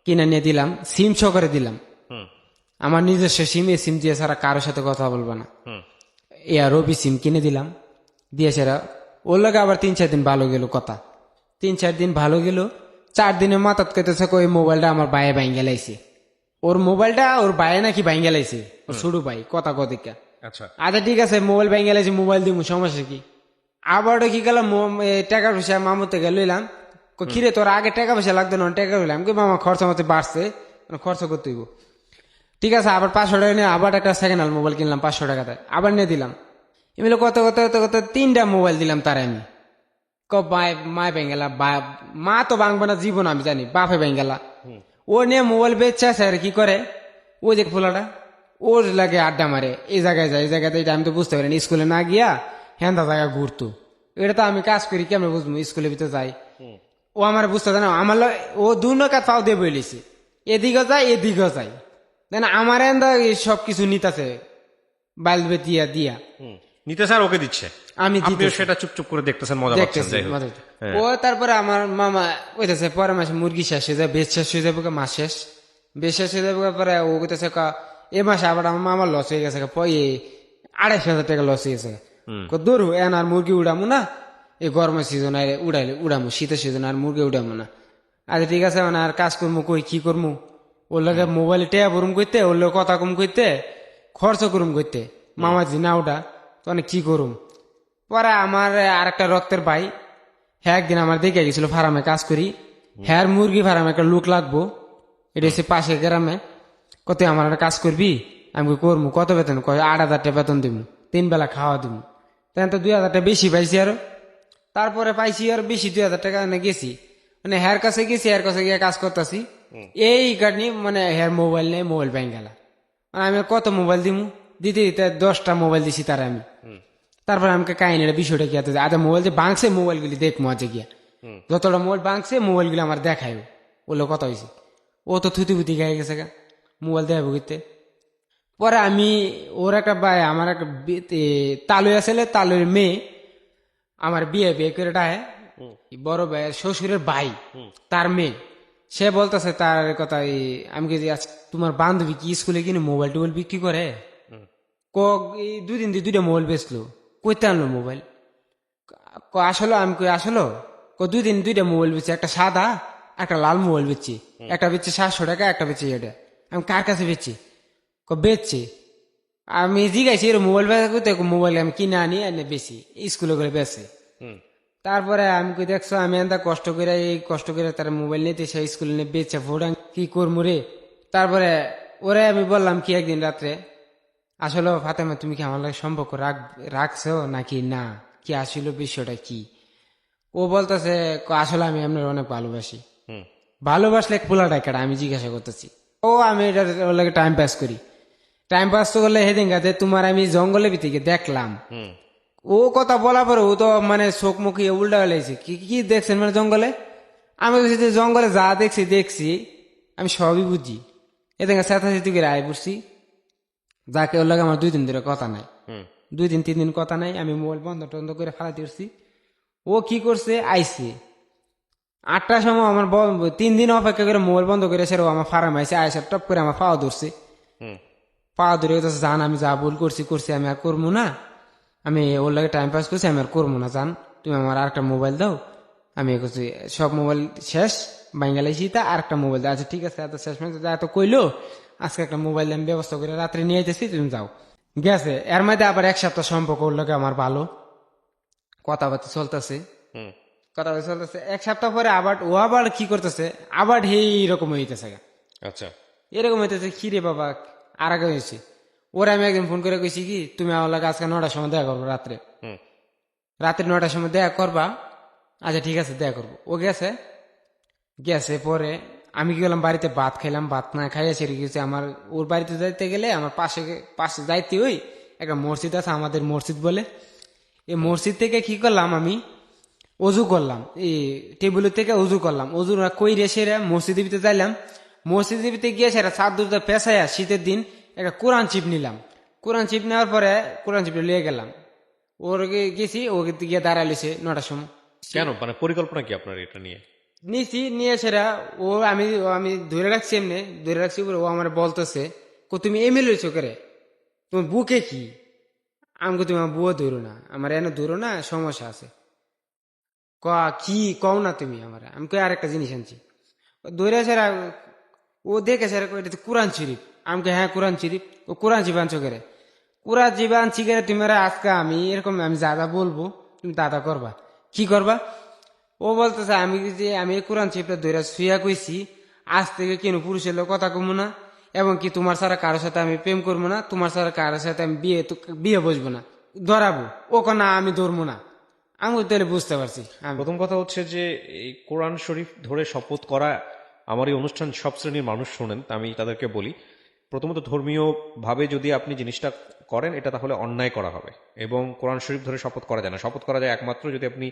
কিনে নিয়ে দিলাম, সিম করে দিলাম, আমার নিজস্ব সিম, এই সিম দিয়ে ছাড়া কারোর সাথে কথা বলবো না। রবি সিম কিনে দিলাম, দিয়ে সেরা ওর লাগে আবার 3-4 দিন ভালো গেল কথা, 3-4 দিন ভালো গেল। 4 দিনের মাথাত কইতেছে ওই মোবাইলটা আমার ভাইয়ে ভাঙ্গে লাইছে, ওর মোবাইলটা ওর ভাইয়ে নাকি ভাঙ্গে লাইছে, ওর ছোট ভাই কথা কদিকা। আচ্ছা ঠিক আছে, মোবাইল ভাঙ্গে লাইছে, মোবাইল দিব, সমস্যা কি। আবার কি গেলাম, টাকা পয়সা মামুর থেকে লইলাম, কিরে তোর আগে টাকা পয়সা লাগতো না, টাকা লইলাম, মামা খরচা মতো বাড়ছে, খরচ করতে হইব। ঠিক আছে, আবার 500 টাকা নিয়ে আবার একটা সেকেন্ড হ্যান্ড মোবাইল কিনলাম 500 টাকাতে, আবার নিয়ে দিলাম। এমনি কত 3টা মোবাইল দিলাম তার আমি। মায় বেঙ্গেলা, মা তো ভাঙবে না জীবন আমি জানি, বাপে বেঙ্গেলা। ও নিয়ে মোবাইল বেচছে, স্যার কি করে, ও যে ফোলাটা ওর লাগে আড্ডা মারে, এই জায়গায় যায়, এই জায়গাতে, এটা আমি তো বুঝতে পারি না, স্কুলে না গিয়া হ্যান্দা জায়গা ঘুরতো। এটা তো আমি কাজ করি, কেমন বুঝবো, স্কুলের ভিতরে যাই, ও আমার বুঝতে জানো, আমার ও 2 নৌকা পাও দিয়ে বইলিছে, এদিকে যায় এদিকে যায়, দেন আমার এন্দা সবকিছু নিতেছে বাইল বেতিয়া দিয়া নিতে স্যার ওকে দিচ্ছে, আমি সেটা চুপচুপ করে দেখতেছেন, মজা পাচ্ছেন। যাই হোক, ও তারপরে আমার মামা ওইতেছে পরে মাসে মুরগি শেষ হয়ে যায়, বেশ শেষ হয়ে যাবে, মাস শেষ, বেশ শেষ হয়ে যাবে। পরে ও কইতেছে এ মাসে আবার আমার মামার লস হয়ে গেছে, 2,500 টাকা লস হয়ে গেছে। দূরু এন আর মুরগি উড়ামু না, এই গরমের সিজন উড়ামু, শীতের সিজন আর মুরগি উড়ামু না। আচ্ছা ঠিক আছে, মানে আর কাজ করবো কই, কি করবো, ওর লাগে মোবাইলে টেয়া ভরুম করতে, ওর লোক কথা কম করতে, খরচ করুম করতে, মামা জি না ওটা তো অনেক কি করুম। পরে আমার আর একটা রক্তের ভাই, হ্যাঁ একদিন আমার দেখে গেছিল ফার্মে কাজ করি, হ্যাঁ মুরগি ফার্মে একটা লোক লাগবো, এটা হচ্ছে পাশে গ্রামে, কত আমার একটা কাজ করবি, আমি করবো, কত বেতন, 8,000 টাকা বেতন দিব, 3 বেলা খাওয়া দিব, তাই তো 2,000 টাকা বেশি পাইছি। আরো তারপরে পাইছি আর বেশি 2,000 টাকা এনে গেছি, মানে হ্যার কাছে গেছি, হ্যার কাছে গিয়ে কাজ করতেছি, এই কারণে মানে হ্যার মোবাইল নেই, মোবাইল ভেঙে গেল। মানে আমি কত মোবাইল দিমু, দিতে দিতে 10টা মোবাইল দিছি তার আমি। তারপর আমাকে কাহিনীর বিষয়টা কি আছে, আচ্ছা মোবাইল যে ভাঙছে মোবাইলগুলি দেখবো আজকে গিয়া, যতটা মোবাইল ভাঙছে মোবাইলগুলি আমার দেখাইব, বললো কথা হয়েছে। ও তো থুতি ফুতি গায়ে গেছে গা, মোবাইল দেখাবো করতে। পরে আমি ওর একটা ভাই, আমার একটা তালুয়া ছেলে, তালুয়ের মেয়ে আমার বিয়ে বিয়ে করে ডাহে, বড় ভাইয়ের শ্বশুরের ভাই, তার মেয়ে। সে বলতেছে তার কথা, আমি কি আজ তোমার বান্ধবী কি স্কুলে কিনে মোবাইল টোবাইল বিক্রি করে, এই 2 দিন দিয়ে 2টা মোবাইল বেচলো, কইতে আনলো মোবাইল। আসলো, আমি কই আসলো, 2 দিন 2টা মোবাইল বেচছে, একটা সাদা একটা লাল মোবাইল বেচছি, একটা বেচছে 700 টাকা, একটা বেচছে এটা। আমি কার কাছে বেচছি, বেচছে। আমি জিজ্ঞাসি এর মোবাইল বেচা করতে, মোবাইল আমি কিনে আনি এনে বেশি স্কুলে করে বেচে। তারপরে আমি কই দেখছো আমি এন্দা কষ্ট করে, এই কষ্ট করে তার মোবাইল নিতে সে স্কুলে নিয়ে বেচে ফোড়া, কি করবো রে। তারপরে ওরে আমি বললাম কি একদিন রাত্রে, আসলে ফাতেমা তুমি কি আমার লাগে সম্পর্ক রাখছো নাকি না, কি আসলে বিষয়টা কি। ও বলতেছে আসলে আমি আপনার অনেক ভালোবাসি। ভালোবাসলে পোলা ডাকাটা আমি জিজ্ঞাসা করতেছি। ও আমি এটা ওর লাগে টাইম পাস করি, টাইম পাস তো করলে হেদিন গাতে তোমার আমি জঙ্গলের ভিতরে দেখলাম। ও কথা বলা পরে ও তো মানে চোখ মুখে উল্টা গেলেছে, কি কি দেখছেন মানে জঙ্গলে। আমি বলছি যে জঙ্গলে যা দেখছি আমি সবই বুঝি। এদিকে চেঁচাচেঁচি করে আয় পড়ছি, যাকে ওর লাগে আমার 2 দিন ধরে কথা নাই, 2-3 দিন কথা নাই। আমি মোবাইল বন্ধ টন্ধ করে ফালাতে উঠছি। ও কি করছে, আইসে 8টার সময় আমার 3 দিন অপেক্ষা করে মোবাইল বন্ধ করে সেরকম আমার ফার্ম আইসে, আইসে টপ করে আমার পাওয়া ধরছে। পাওয়া ধরে জান আমি যা ভুল করছি আমি আর করবো না, আমি ওর লাগে টাইম পাস করছি, আমি আর করবো না, জান তুমি আমার আর একটা মোবাইল দাও। আমি করছি সব মোবাইল শেষ বাঙ্গালাইছি, তা আর একটা মোবাইল দাও। আচ্ছা ঠিক আছে, এত শেষ এত কইলো, আজকে একটা মোবাইল আমি ব্যবস্থা করে রাত্রে নিয়ে যেতেছি, তুমি যাও। গেছে এর মধ্যে আবার 1 সপ্তাহ সম্পর্ক ওর লাগে আমার ভালো, কথাবার্তা চলতেছে, কথাবার্তা চলতেছে। 1 সপ্তাহ পরে আবার ও আবার কি করতেছে, আবার এইরকম হইতেছে। আচ্ছা, এরকম হইতেছে কি রে বাবা, আর আগে হয়েছে। ওরা আমি একদিন ফোন করে কইছি কি তুমি আমার লাগে আজকে 9টার সময় দেখা করবো, রাত্রে 9টার সময় দেখা করবা। আচ্ছা ঠিক আছে দেখা করবো। ও গেছে, পরে আমি কি করলাম, বাড়িতে ভাত খাইলাম, ভাত না খাইয়া সেরে গেছে। আমার ওর বাড়িতে যাইতে গেলে আমার পাশে যাইতে ওই একটা মসজিদ আছে, আমাদের মসজিদ বলে। এই মসজিদ থেকে কি করলাম, আমি অজু করলাম, এই টেবিলের থেকে অজু করলাম, অজু কই রেসে মসজিদের ভিতরে যাইলাম। মসজিদের ভিতরে গিয়ে সেটা চাদরটা পেঁচাইয়া শীতের দিন একটা কোরআন চিপ নিলাম। কোরআন চিপ নেওয়ার পরে কোরআন চিপটা লিয়ে গেলাম, ওর গেছি, ওকে গিয়ে দাঁড়ালিছে 9টার সময়। কেন, মানে পরিকল্পনা কি আপনার এটা নিয়ে? নিয়ে সেটা আমি ধরে রাখছি, এমনি ধরে রাখছি। ও আমার বলতেছে তুমি এমএলএ হয়েছো করে, তোমার বুকে কি। আমাকে তুমি আমার বুয়ো ধরো না, আমার এনে ধরো না, সমস্যা আছে। কি কও না তুমি আমার। আমি কই আরেকটা জিনিস আনছি, ধরে সেরা ও দেখে সেরা এটা তো কোরআন শরীফ। আমাকে হ্যাঁ কোরআন শরীফ। ও কোরআন শরীফ আনছো করে, কোরআন শরীফ আনছি করে তুমি আজকে আমি এরকম আমি যা যা বলবো তুমি তা করবা। কি করবা? ও বলতেছে আমি কোরআন শরীফটা ধরে শুয়া কইছি, আজ থেকে কেন পুরুষের লোক কথা কমবো না, এবং কি তোমার ছাড়া কারোর সাথে আমি প্রেম করবো না, তোমার ছাড়া কারোর সাথে আমি বিয়ে বসবো না, ধরাবো। ও না আমি ধরবো না। আমি তাহলে বুঝতে পারছি। প্রথম কথা হচ্ছে যে এই কোরআন শরীফ ধরে শপথ করা, আমার এই অনুষ্ঠান সব শ্রেণীর মানুষ শোনেন, তা আমি তাদেরকে বলি, প্রথমত ধর্মীয় ভাবে যদি আপনি জিনিসটা করেন এটা তাহলে অন্যায় করা হবে, এবং কোরআন শরীফ ধরে শপথ করা যায় না। শপথ করা যায় একমাত্র যদি আপনি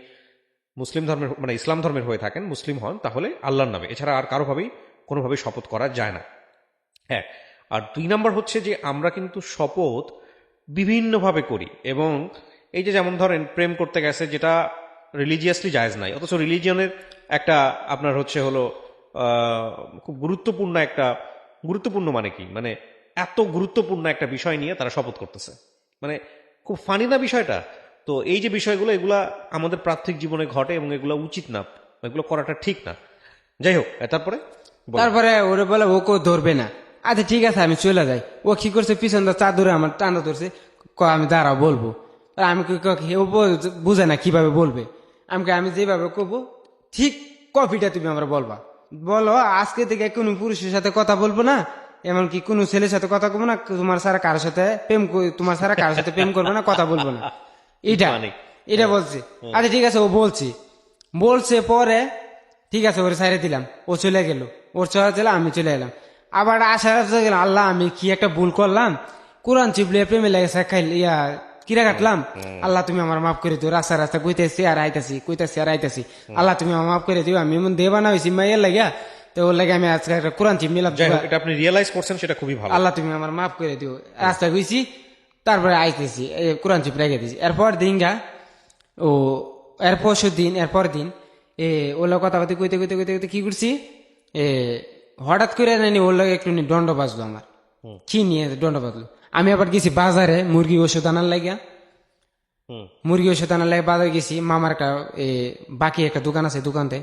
মুসলিম ধর্মের মানে ইসলাম ধর্মের হয়ে থাকেন, মুসলিম হন, তাহলে আল্লাহর নামে, এছাড়া আর কারোভাবেই কোনোভাবেই শপথ করা যায় না। হ্যাঁ, আর 2 নম্বর হচ্ছে যে আমরা কিন্তু শপথ বিভিন্নভাবে করি, এবং এই যে যেমন ধরেন প্রেম করতে গেছে, যেটা রিলিজিয়াসলি জায়েজ নাই, অথচ রিলিজিয়নের একটা আপনার হচ্ছে হলো খুব গুরুত্বপূর্ণ মানে কি, মানে এত গুরুত্বপূর্ণ একটা বিষয় নিয়ে তারা শপথ করতেছে, মানে খুব ফানি না বিষয়টা। তো এই যে বিষয়গুলো, এগুলা আমাদের প্রাত্যহিক জীবনে ঘটে এবং এগুলো উচিত না, এগুলো করাটা ঠিক না। যাই হোক, তারপরে ওরে বলে ও কেউ ধরবে না। আচ্ছা ঠিক আছে আমি চলে যাই। ও কি করছে, পিছন চাদরে আমার টানা ধরছে, আমি দাঁড়াও বলবো। আমি বুঝে না কিভাবে বলবে। আমি যেভাবে করবো ঠিক কপিটা তুমি আমরা বলবা, বলো আজকে থেকে কোনো পুরুষের সাথে কথা বলবো না, এমনকি কোনো ছেলের সাথে কথা বলবো না, তোমার সারা কারোর সাথে প্রেম করবো না, কথা বলবো না। এটা বলছে। আচ্ছা ঠিক আছে, ও বলছে পরে ঠিক আছে ওরে সাইরে দিলাম, ও চলে গেল, ওর চলে গেল, আমি চলে এলাম। আবার আসার গেলাম, আল্লাহ আমি কি একটা ভুল করলাম, কোরআন চিপলে প্রেমে লেগেছে খাইল ইয়া কিরা কাটলাম, আল্লাহ তুমি আমার মাফ করে দিও, রাস্তা রাস্তা কইতেছি আর আইতাছি, কইতাছি আর আইতাছি, আল্লাহ তুমি আমার মাফ করে দিও, আমি এমন দেবা না হয়েছি মাইয়ের লাগিয়া, তো ওর লাগে আমি আজকে একটা কোরআন চিপ নিলাম, যাই হোক, এটা আপনি রিয়েলাইজ করছেন, সেটা খুবই ভালো। আল্লাহ তুমি আমার মাফ করে দিও, রাস্তা গেছি, তারপরে আইতেছি, কোরআন চিপ রেখে দিয়েছি। এরপর দিন গা ও এরপর দিন এরপর দিন ওলা কথা কথা কইতে কইতে কইতে কইতে কি করছি, হঠাৎ করে নানি ওর লাগে একটু দণ্ড বাজলো আমার, কি নিয়ে দণ্ড বাজলো, আমি আবার গেছি বাজারে মুরগি ওষুধ আনার লাগিয়া, মুরগি ওষুধ আনার লাগে বাজারে গেছি, মামার একটা বাকি একটা দোকান আছে, দোকানতে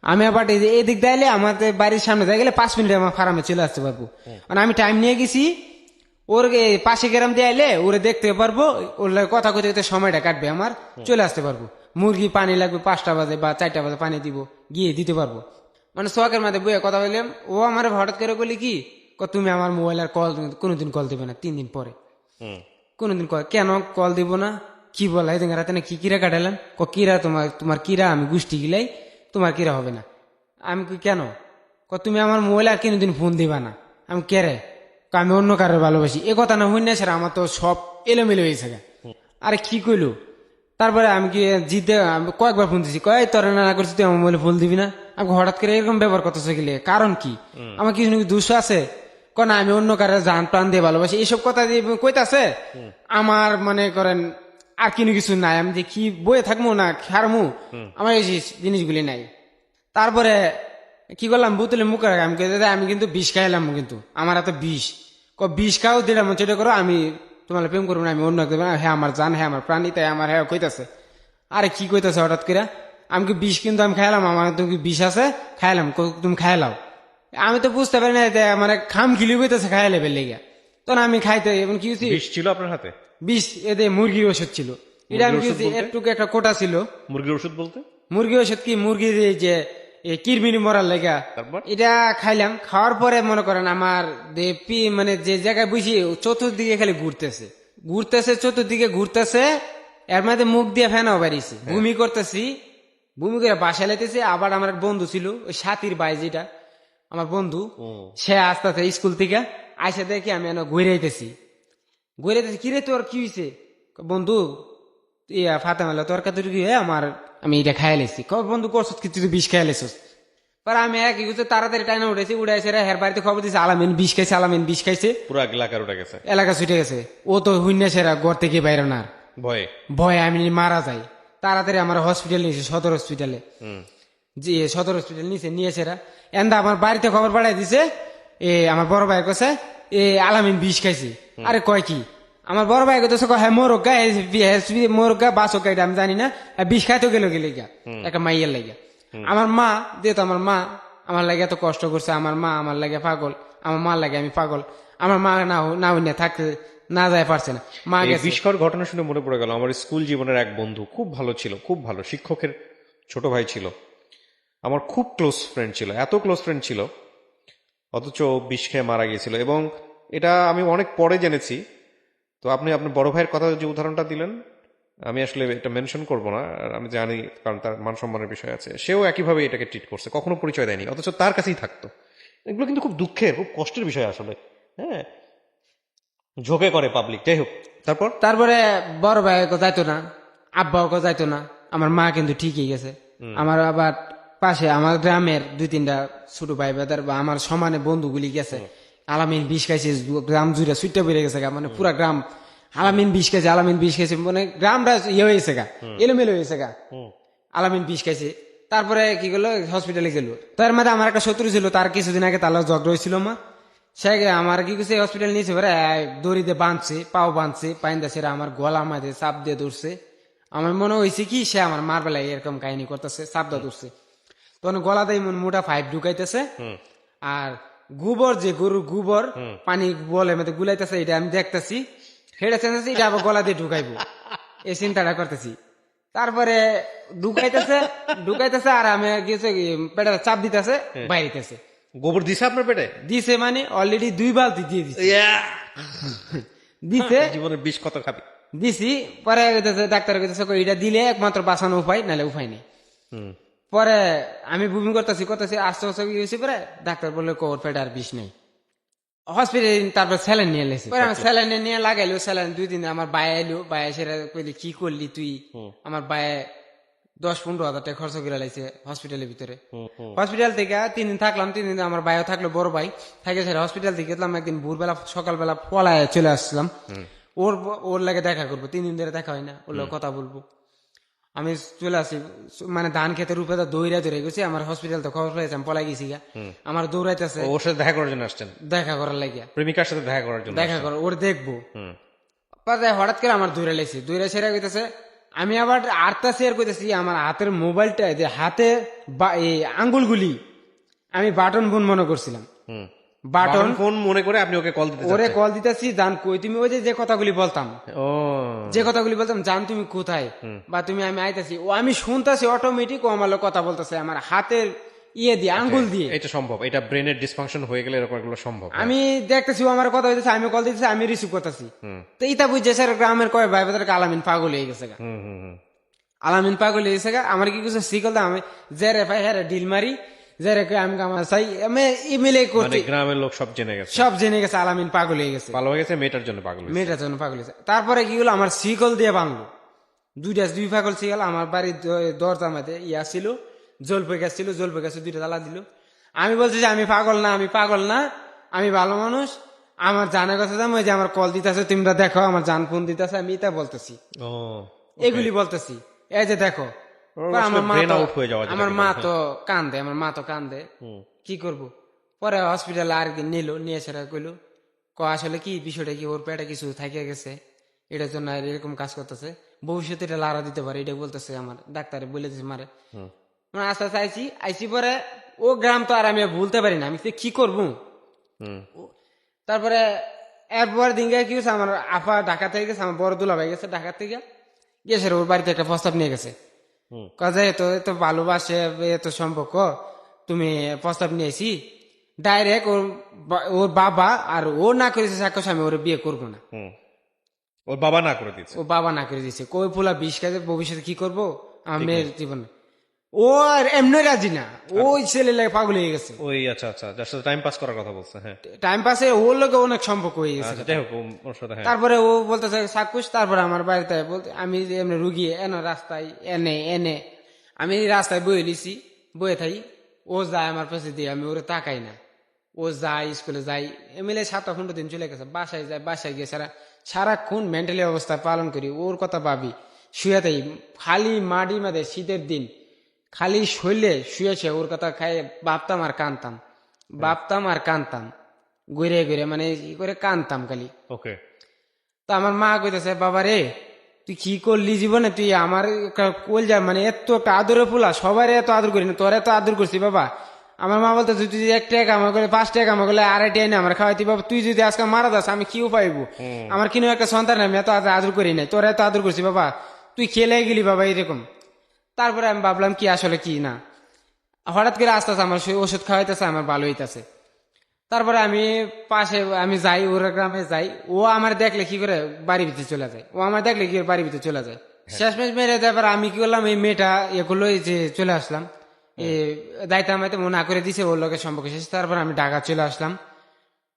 আমি আবার এদিক দাইলে আমাদের বাড়ির সামনে যাই গেলে 5 মিনিটে আমার ফার্মে চলে আসতে পারবো, মানে আমি টাইম নিয়ে গেছি, ওর পাশে গ্রাম দিয়ে আইলে ওরে দেখতে পারবো, ওর লাগে কথা কইতে কইতে সময়টা কাটবে আমার, চলে আসতে পারবো। মুরগি পানি লাগবে 5টা বাজে বা 4টা বাজে পানি দিব, গিয়ে দিতে পারবো, মানে সোয়াকের মাঝে বইয়ে কথা বললাম। ও আমার হঠাৎ করে বলি কি, তুমি আমার মোবাইল আর কল কোনোদিন কল দিবে না 3 দিন পরে, কোনোদিন কল কেন কল দিব না, কি বলা এই রাতে না কি কিরা কাটালাম, কিরা তোমার কিরা আমি গোষ্ঠী গিলাই, তোমার কিরা হবে না, আমি কেন, তুমি আমার মোবাইল আর কোনোদিন ফোন দিবা না, আমি কে রে, আমি অন্য কারোর ভালোবাসি, এ কথা না হই না স্যার, আমার তো সব এলোমেলো হয়েছে। আরে কি কইলো, তারপরে আমি কি জিতে কয়েকবার ফোন দিছি, কয় তোর না করছি তুই আমার মোবাইলে ফোন দিবি না, আমি হঠাৎ করে এরকম ব্যবহার করতেছে গেলে কারণ কি, আমার কিছু নাকি দোষ আছে, না আমি অন্য কারোর জান প্রাণ দিয়ে ভালোবাসি, এইসব কথা দিয়ে কইতাছে, আমার মনে করেন আর কিনো কিছু নাই, আমি যে কি বয়ে থাকবো না খারমু, আমার এই জিনিসগুলি নাই। তারপরে কি করলাম, বোতলে মুখ রাখা, আমি আমি কিন্তু বিষ খাইলাম, কিন্তু আমার এত বিষ খাও দিলাম, চেটে করো, আমি তোমার প্রেম করবো না, আমি অন্য হ্যাঁ আমার জান, হ্যাঁ আমার প্রাণী, তাই আমার হ্যাঁ কইতাছে, আরে কি কইতাছে হঠাৎ করে, আমি কি বিষ কিন্তু আমি খাইলাম, আমার তুমি কি বিষ আছে খাইলাম, তুমি খাইলাও, আমি তো বুঝতে পারি না, মানে খাম খিলি কইতাছে খাইলে বেলে গিয়া, তখন আমি খাইতে এবং কি বিষ ছিল আপনার হাতে? বিষ এতে মুরগির ওষুধ ছিল, এটা আমি একটু একটা কোটা ছিল। মুরগির ওষুধ বলতে মুরগির ওষুধ কি, মুরগির যে কিরমিরি মরার লেগা, এটা খাইলাম, খাওয়ার পরে মনে করেন আমার মানে যে জায়গায় বুঝি চতুর্দিকে খালি ঘুরতেছে চতুর্দিকে ঘুরতেছে, এর মধ্যে মুখ দিয়ে ফেনাও বাড়িছে, বমি করতেছি, বমি করে বাসা লাইতেছি। আবার আমার এক বন্ধু ছিল, ওই সাথীর ভাই যেটা আমার বন্ধু, সে আস্তে আস্তে স্কুল থেকে আইসা দেখি আমি ঘুরাইতেছি, কিরে তোর কি হয়েছে, বন্ধু ইয়া ফাতেমালা তোর কাছে কি আমার, আমি এটা খাই লেছি, বন্ধু করছ কি তুই বিষ খাই লেছিস, পর আমি এক তাড়াতাড়ি টাইনা উঠেছি, উড়াইছে হের বাড়িতে খবর দিয়েছে আলামিন বিষ খাইছে, আলামিন বিষ খাইছে, পুরো এলাকার উঠে গেছে, এলাকা ছুটে গেছে, ও তো হুইনা সেরা ঘর থেকে বাইরে না ভয়ে আমি মারা যাই, তাড়াতাড়ি আমার হসপিটাল নিয়েছে, সদর হসপিটালে, জি সদর হসপিটাল নিয়ে সেরা এন্দা আমার বাড়িতে খবর পাঠাই দিছে, আমার বড় ভাইয়ের কাছে আলামিন বিষ খাইছে। আরে কয় কি, আমার বড় ভাই কথা হ্যাঁ মোরগা বাসকা, এটা আমি জানি না, বিষ খাইতে গেল একটা মাইয়ের লাগে, আমার মা যেহেতু আমার মা আমার লাগে এত কষ্ট করছে, আমার মা আমার লাগে পাগল, আমার মা লাগে আমি পাগল, আমার মা না থাকতে না যায় পারছে না, মা গেছে। বিষকর ঘটনা শুনে মনে পড়ে গেল, আমার স্কুল জীবনের এক বন্ধু খুব ভালো ছিল, খুব ভালো, শিক্ষকের ছোট ভাই ছিল, আমার খুব ক্লোজ ফ্রেন্ড ছিল, এত ক্লোজ ফ্রেন্ড ছিল, অথচ বিষ খেয়ে মারা গিয়েছিল। এবং এটা আমি অনেক পরে জেনেছি। তো আপনি আপনার বড় ভাইয়ের কথা যে উদাহরণটা দিলেন, আমি আসলে এটা মেনশন করব না, আমি জানি কারণ তার মান সম্মানের বিষয় আছে, সেও একইভাবে এটাকে ট্রিট করছে, কখনো পরিচয় দেয়নি, অথচ তার কাছেই থাকতো। এগুলো কিন্তু খুব দুঃখের, খুব কষ্টের বিষয় আসলে, হ্যাঁ, ঝোঁকে করে পাবলিক। যাই হোক, তারপরে বড় ভাই যাইতো না, আব্বাও যাইতো না, আমার মা কিন্তু ঠিকই গেছে। আমার আবার পাশে আমার গ্রামের 2-3টা ছোট ভাই বাদার বা আমার সমানে বন্ধুগুলি গেছে, আলামিন বিষ খাইছে, গ্রাম জুড়ে সুইটা বেড়ে গেছে গা, মানে পুরা গ্রাম আলামিন বিষ খাইছে, আলামিন বিষ খাইছে, মানে গ্রামটা ইয়ে হয়েছে গা, এলোমেলো হয়েছে গা, আলামিন বিষ খাইছে। তারপরে কি করলো, হসপিটালে গেল। তার মধ্যে আমার একটা শত্রু ছিল, তার কিছুদিন আগে তার ঝগড়া হয়েছিল, মা সে আমার কি করছে হসপিটাল নিয়েছে, দড়িতে বাঁধছে, পাও বাঁধছে, পাইন্দা সেরা আমার গলা মাঝে চাপ দিয়ে ধরছে। আমার মনে হয়েছে কি সে আমার মার বেলায় এরকম কাহিনী করতেছে, চাপ দিয়ে ধরছে, তখন গলাতে মোটা 5 ঢুকাইতেছে, আর গোবর যে গরুর গোবর পানি বলে মধ্যে গুলাইতেছে, এটা আমি দেখতেছি, হেঁটে চেঁচেছি, এটা আবার গলা দিয়ে ঢুকাইবো, এই চিন্তাটা করতেছি। তারপরে ঢুকাইতেছে আর আমি গিয়েছে পেটে চাপ দিতেছে, বাইরেতেছে। গোবর দিছে আপনার পেটে? দিছে, মানে অলরেডি 2 বালতি দিয়ে দিছে। জীবনের বিষ কত খাবি? দিছি। পরে ডাক্তার কইতেছে এটা দিলে একমাত্র বাঁচানো উপায়, নাহলে উপায় নেই। পরে আমি বুমিং করতেছি আস্তে আস্তে কি হয়েছে পরে ডাক্তার বললো ওর পেটে আর বিষ নেই হসপিটালে তারপর স্যালাইন নিয়ে এলেছি পরে আমার স্যালাইন নিয়ে লাগাইলো স্যালাইন 2 দিন আমার বায়ে এলো বায়ে সেটা কইলি কি করলি তুই আমার বায়ে 10-15 হাজার টাকা খরচ করে লাইছে হসপিটালের ভিতরে হসপিটাল থেকে 3 দিন থাকলাম 3 দিন আমার ভাইও থাকলো বড় ভাই থাকে সেটা হসপিটাল থেকে গেলাম একদিন ভোরবেলা সকালবেলা পলায় চলে আসলাম ওর লাগে দেখা করবো 3 দিন ধরে দেখা হয় না ওর লাগে কথা বলবো আমি চলে আসি মানে ধান খেতের উপরে দৌড়া ধরে গেছি আমার হসপিটাল তো খবর পেয়েছে আমি পলাই গেছি গা আমার দৌড়াইতেছে ওর সাথে দেখা করার জন্য আসছেন দেখা করার লাগিয়া প্রেমিকার সাথে দেখা করার জন্য দেখা করো ওর দেখবো হঠাৎ করে আমার দৌড়ে লেছি দৌড়ে সেরা কইতেছে আমি আবার আটটা শেয়ার করতেছি আমার হাতের মোবাইলটা যে হাতে এই আঙ্গুলগুলি আমি বাটন ফোন মনে করছিলাম বাটন ফোন মনে করে আপনি ওকে কল দিতে ওরে কল দিতেছি জান কই তুমি ওই যে কথাগুলি বলতাম ও যে কথাগুলি বলতাম জান তুমি কোথায় বা তুমি আমি আইতাছি ও আমি শুনতাছি অটোমেটিক ও আমার কথা বলতেছে আমার হাতের ইয়ে দিয়ে আঙ্গুল দিয়ে এটা সম্ভব এটা ব্রেনের ডিসফাংশন হয়ে গেলে এরকম এগুলো সম্ভব আমি দেখতেছি ও আমার কথা হইতেছে আমি কল দিতেছি আমি রিসিভ করতেছি তো ইতা বুঝছে স্যার গ্রামের কয় ভাই বাজার আলামিন পাগল হয়ে গেছে গা আলামিন পাগল হয়ে গেছে গা আমার কি কিছু শিখল আমি জেরে ভাই হ্যাঁ ডিল মারি জেরে আমি আমার চাই আমি ইমেলে করছি গ্রামের লোক সব জেনে গেছে সব জেনে গেছে আলামিন পাগল হয়ে গেছে ভালো হয়ে গেছে মেয়েটার জন্য পাগল হয়েছে মেয়েটার জন্য পাগল হয়েছে তারপরে কি হলো আমার শিকল দিয়ে বাংলো দুই পাগল শিকল আমার বাড়ির দরজার মধ্যে ইয়া ছিল জলপাই গাছ ছিল জলপাই গাছে 2টা তালা দিল আমি বলছি যে আমি পাগল না আমি ভালো মানুষ আমার জানার কথা ওই যে আমার কল দিতেছে তোমরা দেখো আমার জান ফোন দিতেছে আমি এটা বলতেছি এগুলি বলতেছি এই যে দেখো আমার মা তো কান্দে কি করব পরে হসপিটালে আরেকদিন নিল নিয়ে সেটা কইলো আসলে কি বিষয়টা কি ওর পেটে কিছু থাকে গেছে এটার জন্য আর এরকম কাজ করতেছে ভবিষ্যতে এটা লাড়া দিতে পারে এটা বলতেছে আমার ডাক্তারে বলে দিচ্ছে মারে আস্তে আস্তে আইসি পরে ও গ্রাম তো আর আমি ভুলতে পারি না আমি কি করবো তারপরে এরপর দিন কি হয়েছে আমার আফা ঢাকা থেকে গেছে আমার বড় দুলা ভাই গেছে ঢাকা থেকে গেছে ওর বাড়িতে একটা প্রস্তাব নিয়ে গেছে কাজে এত ভালোবাসে এত সম্পর্ক তুমি প্রস্তাব নিয়েছি ডাইরেক্ট ওর বাবা আর ও না করেছে সাক্ষস আমি ওর বিয়ে করবো না ওর বাবা না করে দিচ্ছে ও বাবা না করে দিচ্ছে কই পোলা 20 কাজে ভবিষ্যতে কি করবো আমার মেয়ের জীবনে ও আর এমনি রাজি না ওই ছেলে লাগে পাগল হয়ে গেছে ওই আচ্ছা যার সাথে টাইম পাস করার কথা বলছে হ্যাঁ টাইম পাসে ওর লোকে অনেক সম্পর্ক হয়ে গেছে যাই হোক ওর সাথে হ্যাঁ তারপরে ও বলতেছে সাক্ষুষ তারপরে আমার বাড়িতে বলতে আমি এমনি রুগী রাস্তায় এনে আমি রাস্তায় বয়ে লিছি বয়ে থাকি ও যায় আমার পাশে দিয়ে আমি ওরে তাকাই না ও যায় স্কুলে যাই এমএলএ 7-8 দিন চলে গেছে বাসায় গিয়ে সারাক্ষণ মেন্টালি অবস্থা পালন করি ওর কথা ভাবি শুয়ে থাকি খালি মাটি মাঝে শীতের দিন খালি শৈলে শুয়েছে ওর কথা খাই ভাবতাম আর কানতাম ঘুরে মানে ই করে কানতাম খালি ওকে তো আমার মা কইতেছে বাবা রে তুই কি করলি জীবনে তুই আমার কোল যা মানে এত একটা আদরে ফুলা সবার এত আদর করি না তোর এত আদর করছি বাবা আমার মা বলতে তুই যদি 1 টাকা আমার করে 5 টাকা আমার করলে 2.5 টাকা আমার খাওয়াইতি বাবা তুই যদি আজকে মারা যাস আমি কি উপায়বো আমার কিনো একটা সন্তান আমি এত আদর করি নাই তোর এত আদর করছি বাবা তুই খেলে গেলি বাবা এরকম তারপরে আমি ভাবলাম কি আসলে কি না হঠাৎ করে আস্তে আস্তে আমার ওষুধ খাওয়াইতেছে আমার ভালো হইতেছে তারপরে আমি পাশে আমি যাই ওর গ্রামে যাই ও আমার দেখলে কি করে বাড়ি ভিতরে চলে যায় শেষমেশ মেরে তারপর আমি কি করলাম এই মেয়েটা এগুলো যে চলে আসলাম দায়িত্ব আমাকে মনে করে দিছে ওর লোকের সম্পর্ক শেষ তারপর আমি ঢাকা চলে আসলাম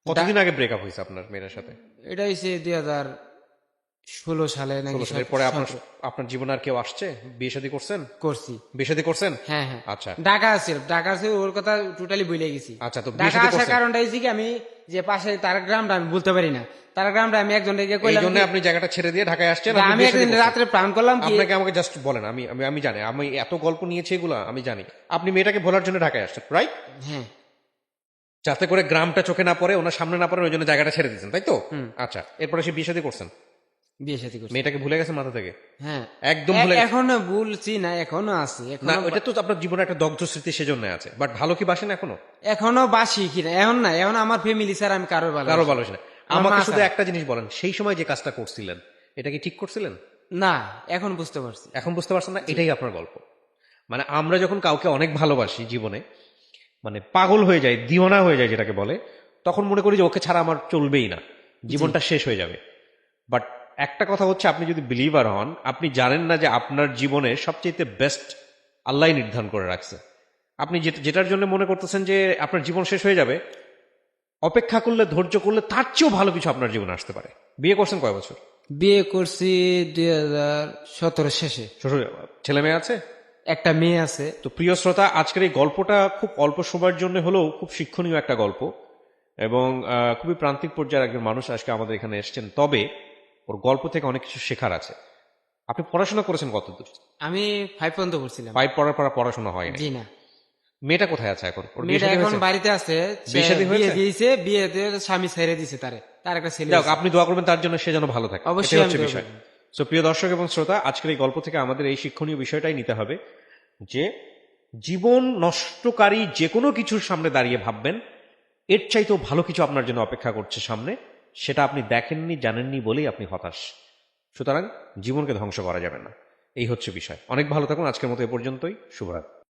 কতদিন আগে ব্রেকআপ হয়েছে আপনার মেয়ের সাথে এটা হয়েছে 2016 সালে নাকি পরে আপনার জীবনে আর কেউ আসছে বিয়ে শাদী করছেন হ্যাঁ আচ্ছা ঢাকা আছে ওর কথা টোটালি ভুলে গেছি আচ্ছা তো ঢাকা আসার কারণটা হয়েছে কি আমি যে পাশে তার গ্রামটা আমি বলতে পারি না তার গ্রামটা আমি একজনকে কইলাম এইজন্য আপনি জায়গাটা ছেড়ে দিয়ে ঢাকায় আসছেন আমি একদিন রাতে প্ল্যান করলাম কি আপনাকে আমাকে জাস্ট বলেন আমি জানি আমি এত গল্প নিয়েছি এগুলো আমি জানি আপনি মেয়েটাকে ভোলার জন্য ঢাকায় আসছেন রাইট হ্যাঁ যাতে করে গ্রামটা চোখে না পড়ে ওনার সামনে না পড়ে ওই জন্য জায়গাটা ছেড়ে দিচ্ছেন তাই তো আচ্ছা এরপরে সে বিয়ে শাদী করছেন মেয়েটাকে ভুলে গেছে মাথা থেকে হ্যাঁ একদম ভুলে এখনো ভুলছি না এখনো আছে না ওটা তো আপনার জীবনে একটা দগ্ধ স্মৃতি সেজন্য আছে বাট ভালো কি বাসেন এখনো বাসি কিনা এখন আমার ফ্যামিলি স্যার আমি কারো ভালোবাসি না আমাকে শুধু একটা জিনিস বলেন সেই সময় যে কাজটা করছিলেন এটা কি ঠিক করছিলেন না এখন বুঝতে পারছেন না এটাই আপনার গল্প মানে আমরা যখন কাউকে অনেক ভালোবাসি জীবনে মানে পাগল হয়ে যায় দিওয়ানা হয়ে যায় যেটাকে বলে তখন মনে করি যে ওকে ছাড়া আমার চলবেই না জীবনটা শেষ হয়ে যাবে বাট একটা কথা হচ্ছে আপনি যদি বিলিভার হন আপনি জানেন না যে আপনার জীবনের সবচেয়ে বেস্ট আল্লাহ নির্ধারণ করে রাখছে। আপনি যেটার জন্য মনে করতেছেন যে আপনার জীবন শেষ হয়ে যাবে, অপেক্ষা করলে, ধৈর্য করলে তার চেয়েও ভালো কিছু আপনার জীবনে আসতে পারে। বিয়ে করছেন কয় বছর? বিয়ে করছি 2017 শেষে। শ্বশুর ছেলে মেয়ে আছে? একটা মেয়ে আছে। তো প্রিয় শ্রোতা, আজকের এই গল্পটা খুব অল্প সময়ের জন্য হলেও খুব শিক্ষণীয় একটা গল্প, এবং খুবই প্রান্তিক পর্যায়ের একজন মানুষ আজকে আমাদের এখানে এসেছেন। তবে ওর গল্প থেকে অনেক কিছু শেখার আছে। আপনি পড়াশোনা করেছেন কতদূর? আমি 5 পর্যন্ত পড়ছিলাম। 5 পড়ার পর আর পড়াশোনা হয় না? জি না। মেয়েটা কোথায় আছে এখন? ওর বিয়ে মেয়েটা শাদী এখন হয়েছে? বাড়িতে আছে। বিয়ে শাদী বিয়ে হয়েছে? দিয়েছে, বিয়ে দিয়ে স্বামী ছেড়ে দিছে তার একটা ছেলে যাক, আছে। আপনি দোয়া করবেন তার জন্য, সে যেন ভালো থাকে, অবশ্যই এটাই আমি হচ্ছে দোয়া বিষয়। করব। সো প্রিয় দর্শক এবং শ্রোতা, আজকের এই গল্প থেকে আমাদের এই শিক্ষণীয় বিষয়টাই নিতে হবে যে জীবন নষ্টকারী যে কোনো কিছুর সামনে দাঁড়িয়ে ভাববেন এর চাইতেও ভালো কিছু আপনার জন্য অপেক্ষা করছে সামনে, সেটা আপনি দেখেননি, জানেননি বলেই আপনি হতাশ। সুতরাং জীবনকে ধ্বংস করা যাবে না, এই হচ্ছে বিষয়। অনেক ভালো থাকুন। আজকের মতো এ পর্যন্তই। শুভরাত্রি।